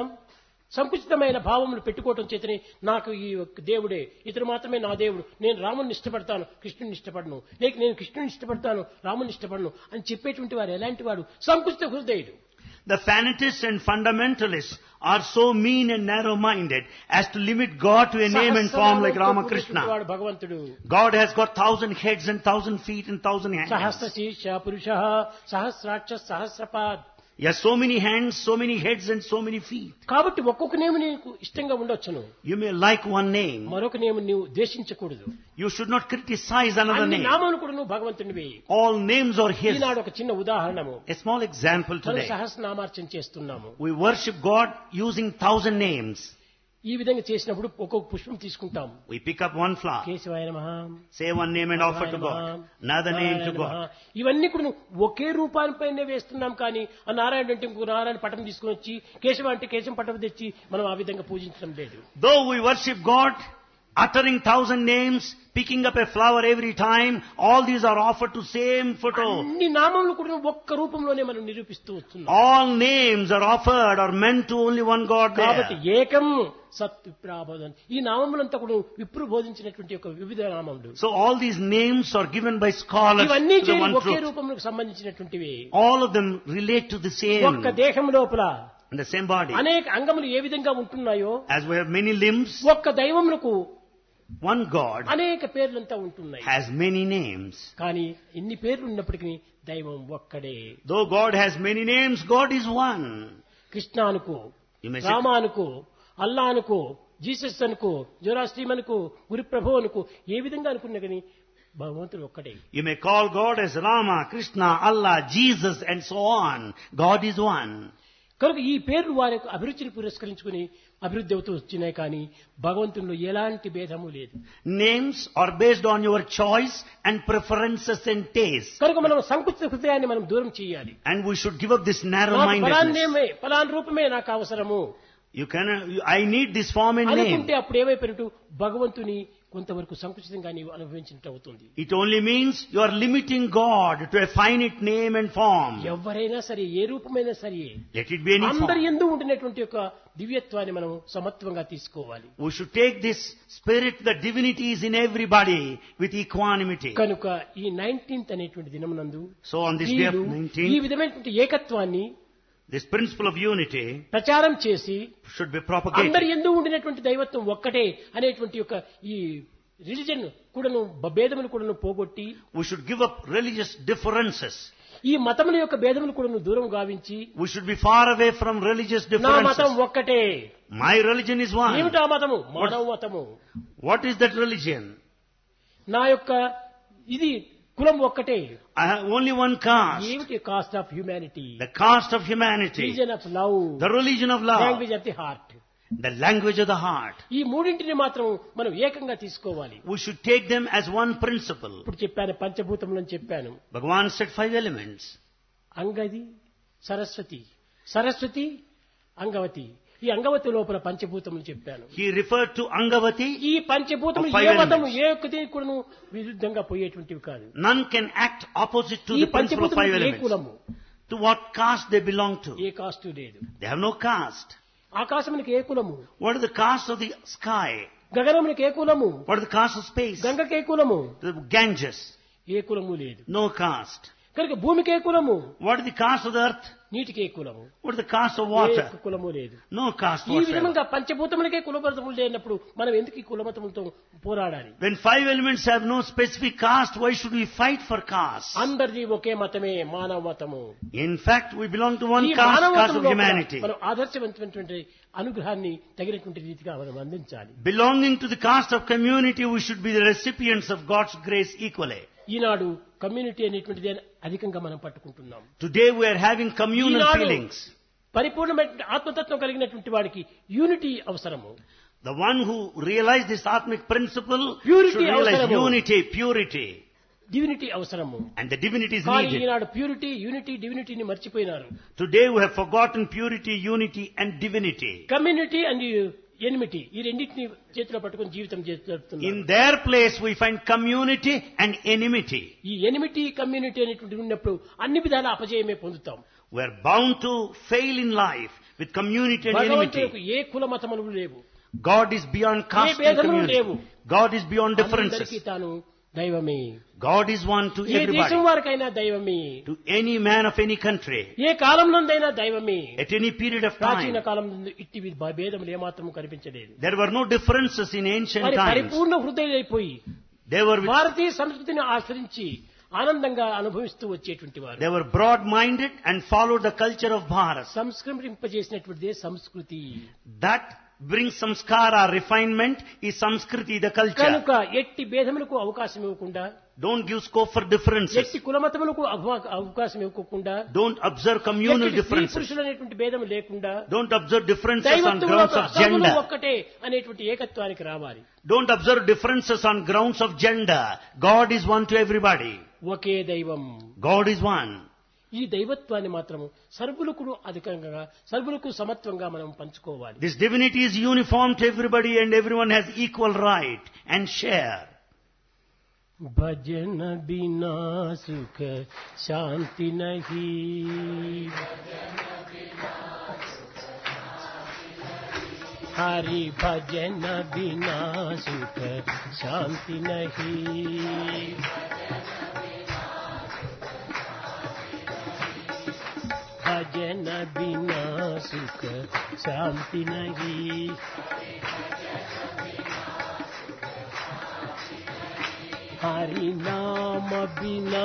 Speaker 1: సంకుచితమైన భావములు పెట్టుకోవటం చేతనే నాకు ఈ దేవుడే, ఇతడు మాత్రమే నా దేవుడు, నేను రాముని ఇష్టపడతాను కృష్ణుని ఇష్టపడను, లేక నేను కృష్ణుని ఇష్టపడతాను రాముని ఇష్టపడను అని చెప్పేటువంటి వారు ఎలాంటి వాడు? సంకుచిత హృదయుడు.
Speaker 2: The fanatists and fundamentalists are so mean and narrow-minded as to limit God to a name and form like Ramakrishna.
Speaker 1: వాడు భగవంతుడు.
Speaker 2: God has got 1,000 heads and 1,000 feet and 1,000 hands.
Speaker 1: సహస్ర శీర్ష పురుష సహస్రాక్ష సహస్రపాద్.
Speaker 2: He has so many hands, so many heads and so many feet.
Speaker 1: కాబట్టి ఒక్కొక్క నేము నీకు ఇష్టంగా ఉండొచ్చును,
Speaker 2: You may like one name.
Speaker 1: మరొక నేము నీవు ద్వేషించకూడదు.
Speaker 2: You should not criticize another
Speaker 1: అన్ని
Speaker 2: name.
Speaker 1: నామములు కూడా నువ్వు భగవంతునివి.
Speaker 2: All names are His.
Speaker 1: ఈనాడు ఒక చిన్న ఉదాహరణము.
Speaker 2: A small example
Speaker 1: మనం
Speaker 2: today.
Speaker 1: సహస్రనామార్చన చేస్తున్నాము.
Speaker 2: We worship God using 1,000 names.
Speaker 1: ఈ విధంగా చేసినప్పుడు ఒక్కొక్క పుష్పం తీసుకుంటాం.
Speaker 2: We pick up one flower,
Speaker 1: కేశవాయ నమః,
Speaker 2: say one name and offer to God. Another name to God.
Speaker 1: ఇవన్నీ కూడా ఒకే రూపానిపైనే వేస్తున్నాం, కానీ ఆ నారాయణ అంటే ఇంకో నారాయణ పటం తీసుకుని వచ్చి కేశవ అంటే కేశం పటం తెచ్చి మనం ఆ విధంగా పూజించడం లేదు.
Speaker 2: Though we worship God, uttering 1,000 names, picking up a flower every time, all these are offered to same photo.
Speaker 1: అన్ని నామములు కూడా ఒక్క రూపంలోనే మనం నిరూపిస్తూ వస్తున్నాం.
Speaker 2: All names are offered or meant to only one God
Speaker 1: కాబట్టి
Speaker 2: there.
Speaker 1: ఏకం సత్ విప్రాబోధన్, ఈ నామములంతా కూడా విప్రు బోధించినటువంటి ఒక వివిధ నామములు.
Speaker 2: So all these names are given by scholars
Speaker 1: ఇవన్నీ
Speaker 2: to the one
Speaker 1: okay
Speaker 2: truth.
Speaker 1: రూపములకు సంబంధించినటువంటివి.
Speaker 2: All of them relate to the
Speaker 1: ఒక్క
Speaker 2: same,
Speaker 1: దేహం లోపల
Speaker 2: in the same body.
Speaker 1: అనేక అంగములు ఏ విధంగా ఉంటున్నాయో,
Speaker 2: As we have many limbs,
Speaker 1: ఒక్క దైవములకు
Speaker 2: one God
Speaker 1: అనేక పేర్లంతా ఉంటున్నాయి.
Speaker 2: has many names.
Speaker 1: కానీ ఇన్ని పేర్లు ఉన్నప్పటికీ దైవం ఒక్కడే.
Speaker 2: Though God has many names, God is one.
Speaker 1: Krishna అనుకో,
Speaker 2: You may say,
Speaker 1: రామ అనుకో, అల్లా అనుకో, జీసస్ అనుకో, జోరాస్ట్రీమ్ అనుకో, గురుప్రభు అనుకో, ఏ విధంగా అనుకున్నా కానీ భగవంతుడు ఒక్కడే.
Speaker 2: you may call God as Rama, Krishna, Allah, Jesus and so on. God is one.
Speaker 1: కనుక ఈ పేర్లు వారి యొక్క అభిరుచిని పురస్కరించుకుని అభివృద్ధి అవుతూ వచ్చినాయి, కానీ భగవంతునిలో ఎలాంటి భేదము లేదు.
Speaker 2: Names are based on your choice and preferences and taste.
Speaker 1: కనుక మనం సంకుచిత హృదయాన్ని మనం దూరం చేయాలి.
Speaker 2: And we should give up this
Speaker 1: నాకు
Speaker 2: narrow-mindedness.
Speaker 1: ఫలాన్ రూపమే నాకు అవసరము
Speaker 2: I need this form and
Speaker 1: అనుకుంటే
Speaker 2: name.
Speaker 1: అప్పుడు ఏమైపోయినట్టు భగవంతుని కొంతవరకు సంకుచితంగా నీవు అనుభవించినట్టు అవుతుంది.
Speaker 2: It only means you are limiting God to a finite name and form.
Speaker 1: ఎవరైనా సరే, ఏ రూపమైనా సరే,
Speaker 2: Let it be any
Speaker 1: అందరి
Speaker 2: form.
Speaker 1: యందు ఉండినటువంటి యొక్క దివ్యత్వాన్ని మనం సమత్వంగా తీసుకోవాలి.
Speaker 2: We should take this spirit, the divinity is in everybody, with equanimity.
Speaker 1: కనుక ఈ 19th అనేటువంటి దినమునందు
Speaker 2: So on this day of
Speaker 1: వీరు ఈ
Speaker 2: 19th,
Speaker 1: విధమైనటువంటి ఏకత్వాన్ని
Speaker 2: this principle of unity
Speaker 1: ప్రచారం చేసి
Speaker 2: should be
Speaker 1: అందరి
Speaker 2: propagated.
Speaker 1: యందు ఉండినటువంటి దైవత్వం ఒక్కటే అనేటువంటి యొక్క ఈ రిలిజన్ కూడాను భేదములు కూడాను పోగొట్టి,
Speaker 2: We should give up religious differences.
Speaker 1: ఈ మతముల యొక్క భేదములు కూడాను దూరం గావించి,
Speaker 2: We should be far away from religious
Speaker 1: నా మతం
Speaker 2: differences.
Speaker 1: ఒక్కటే.
Speaker 2: My religion is one.
Speaker 1: ఏమిటా మతము? మానవ మతము.
Speaker 2: What is that religion?
Speaker 1: నా యొక్క ఇది కులం ఒక్కటే.
Speaker 2: I have only one caste.
Speaker 1: ఏమిటి? Cost of humanity,
Speaker 2: The caste of humanity.
Speaker 1: Religion of love,
Speaker 2: The religion of love.
Speaker 1: Language of the heart.
Speaker 2: The language of the heart.
Speaker 1: ఈ మూడింటిని మాత్రం మనం ఏకంగా తీసుకోవాలి.
Speaker 2: We should take them as one principle.
Speaker 1: ఇప్పుడు చెప్పాను పంచభూతములని చెప్పాను.
Speaker 2: Bhagavan said 5 elements.
Speaker 1: అంగది, Saraswati, Saraswati, Angavati. ఈ అంగవతి లోపల పంచభూతములు చెప్పాను.
Speaker 2: He referred to Angavati.
Speaker 1: ఈ పంచభూతములు
Speaker 2: Of 5
Speaker 1: ఏ మతము
Speaker 2: elements.
Speaker 1: ఏ ఒక్కటి కూడాను విరుద్ధంగా పోయేటువంటివి కాదు.
Speaker 2: None can act opposite to
Speaker 1: ఈ
Speaker 2: the principle of 5
Speaker 1: పంచభూతములు ఏ
Speaker 2: elements.
Speaker 1: కులము?
Speaker 2: To what caste they belong to.
Speaker 1: A cost లేదు.
Speaker 2: They have no caste.
Speaker 1: ఆకాశమునికి ఏ కులము?
Speaker 2: What is the caste of the sky?
Speaker 1: గగనమునికి ఏ కులము?
Speaker 2: What is the caste of space?
Speaker 1: గంగకి ఏ కులము?
Speaker 2: The Ganges.
Speaker 1: ఏ కులము లేదు.
Speaker 2: No caste.
Speaker 1: కనుక భూమికే కులము,
Speaker 2: What is the caste of the earth?
Speaker 1: నీటికే కులము,
Speaker 2: What is the caste of
Speaker 1: A
Speaker 2: water?
Speaker 1: కులము లేదు.
Speaker 2: No caste
Speaker 1: ఈ
Speaker 2: whatsoever.
Speaker 1: విధంగా పంచభూతములకే కులమతములు లేనప్పుడు మనం ఎందుకు ఈ కులమతములతో పోరాడాలి?
Speaker 2: When 5 elements have no specific caste, why should we fight for caste?
Speaker 1: అందరిది ఒకే మతమే మానవ మతము.
Speaker 2: In fact, we belong to one
Speaker 1: ఈ
Speaker 2: caste,
Speaker 1: మానవ
Speaker 2: caste of
Speaker 1: మతంలో
Speaker 2: humanity.
Speaker 1: మనం ఆదర్శవంతమైనటువంటి అనుగ్రహాన్ని తగినటువంటి రీతిగా మనం అందించాలి.
Speaker 2: Belonging to the caste of community, we should be the recipients of God's grace equally.
Speaker 1: Eenadu community అనేటువంటిది అధికంగా మనం పట్టుకుంటున్నాం.
Speaker 2: Today we are having communal
Speaker 1: Eenadu
Speaker 2: feelings.
Speaker 1: పరిపూర్ణమైన ఆత్మతత్వం కలిగినటువంటి వాడికి యూనిటీ అవసరము.
Speaker 2: The one who realized this Atmic principle
Speaker 1: Purity
Speaker 2: should realize
Speaker 1: avasaramu.
Speaker 2: unity, purity.
Speaker 1: Divinity అవసరము.
Speaker 2: And the divinity is
Speaker 1: కానీ
Speaker 2: needed.
Speaker 1: ఈనాడు ప్యూరిటీ, యూనిటీ, డివినిటీని మర్చిపోయినారు.
Speaker 2: Today we have forgotten purity, unity and divinity.
Speaker 1: Community and enmity ఈ రెండింటిని చేతిలో పట్టుకుని జీవితం జరుపుతున్నారు.
Speaker 2: In their place we find community and enmity.
Speaker 1: ఈ ఎనిమిటీ కమ్యూనిటీ అనేటువంటి ఉన్నప్పుడు అన్ని విధాల అపజయమే పొందుతాం.
Speaker 2: We are bound to fail in life with community and
Speaker 1: భగవంతునికి
Speaker 2: enmity.
Speaker 1: ఏ కుల మతములు లేవు,
Speaker 2: God is beyond caste and
Speaker 1: భేదములు
Speaker 2: community.
Speaker 1: లేవు.
Speaker 2: God is beyond differences.
Speaker 1: అందరికీ తాను దైవమే.
Speaker 2: God is one to
Speaker 1: ఏ దేశం
Speaker 2: everybody.
Speaker 1: వారికైనా దైవమే,
Speaker 2: To any man of any country.
Speaker 1: ఏ కాలంలోనైనా దైవమే.
Speaker 2: At any period of
Speaker 1: ప్రాచీన
Speaker 2: time.
Speaker 1: కాలం ఇట్టి భేదములు ఏమాత్రం కనిపించలేదు.
Speaker 2: There were no differences in ancient
Speaker 1: మరి
Speaker 2: times.
Speaker 1: పరిపూర్ణ హృదయులైపోయి
Speaker 2: They were
Speaker 1: భారతీయ సంస్కృతిని ఆశ్రయించి ఆనందంగా అనుభవిస్తూ వచ్చేటువంటి వారు.
Speaker 2: They were broad-minded and followed the culture of Bharat.
Speaker 1: సంస్కరింపజేసినటువంటిదే సంస్కృతి.
Speaker 2: That brings samskara, refinement, is Samskriti, the culture.
Speaker 1: కనుక ఎట్టి భేదములకు అవకాశం ఇవ్వకుండా,
Speaker 2: Don't give scope for differences.
Speaker 1: ఎట్టి కులమతములకు అవకాశం ఇవ్వకుండా,
Speaker 2: Don't observe communal
Speaker 1: ఎట్టి స్త్రీ
Speaker 2: differences.
Speaker 1: పురుషులు అనేటువంటి భేదం లేకుండా
Speaker 2: Don't observe differences on
Speaker 1: దైవత్వంలో
Speaker 2: grounds of
Speaker 1: సర్వులు
Speaker 2: gender.
Speaker 1: ఒక్కటే అనేటువంటి ఏకత్వానికి రావాలి.
Speaker 2: Don't observe differences on grounds of gender. God is one to everybody.
Speaker 1: ఒకే దైవం.
Speaker 2: God is one.
Speaker 1: ఈ దైవత్వాన్ని మాత్రము సర్వులకు అధికంగా, సర్వులకు సమత్వంగా మనం పంచుకోవాలి.
Speaker 2: This divinity is uniform to everybody and everyone has equal right and share.
Speaker 1: భజన బినా సుఖ శాంతి నహీ, హరి భజన బినా సుఖ శాంతి నహీ, భజన బినా సుఖ శాంతి నహీ, हरि नाम बिना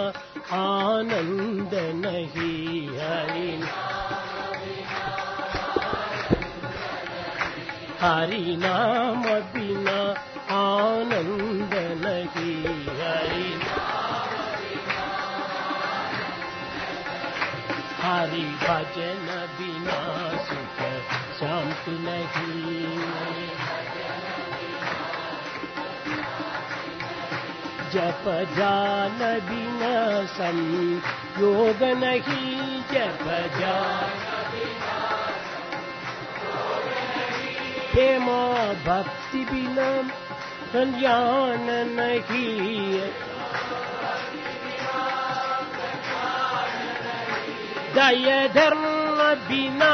Speaker 1: आनंद नहीं, हरि नाम बिना आनंद नहीं, हरि भजन बिना सुख शांति नहीं, जप जान बिना संयोग नहीं, जप जान प्रेम भक्ति बिना कल्याण नहीं, दय धर्म बिना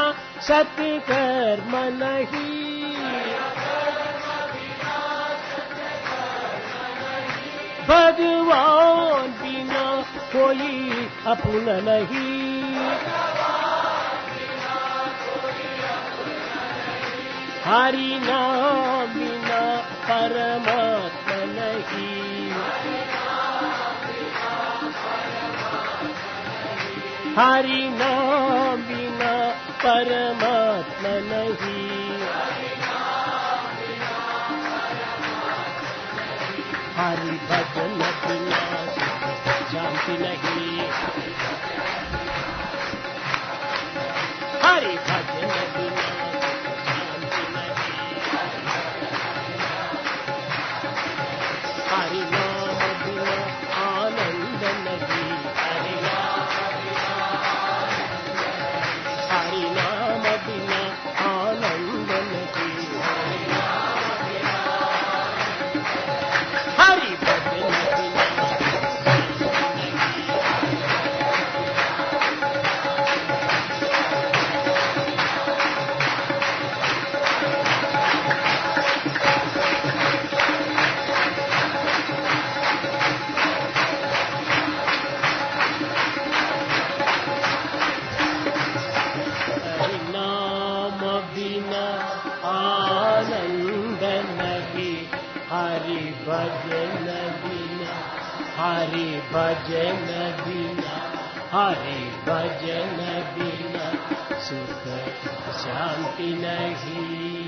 Speaker 1: सत्कर्म नहीं, भगवान बिना कोई अपना नहीं, हरि नाम बिना परमात्मा नहीं, हरि नाम बिना परमात्मा नहीं, हरि भजन बिना शांति नहीं, हरि भजन बिना शांति नहीं, हरि नाम बिना आनंद नहीं, हरि नाम बिना आनंद नहीं, हरि भजन बिना हरि भजन बिना, हरि भजन बिना, हरि भजन बिना सुख शांति नहीं।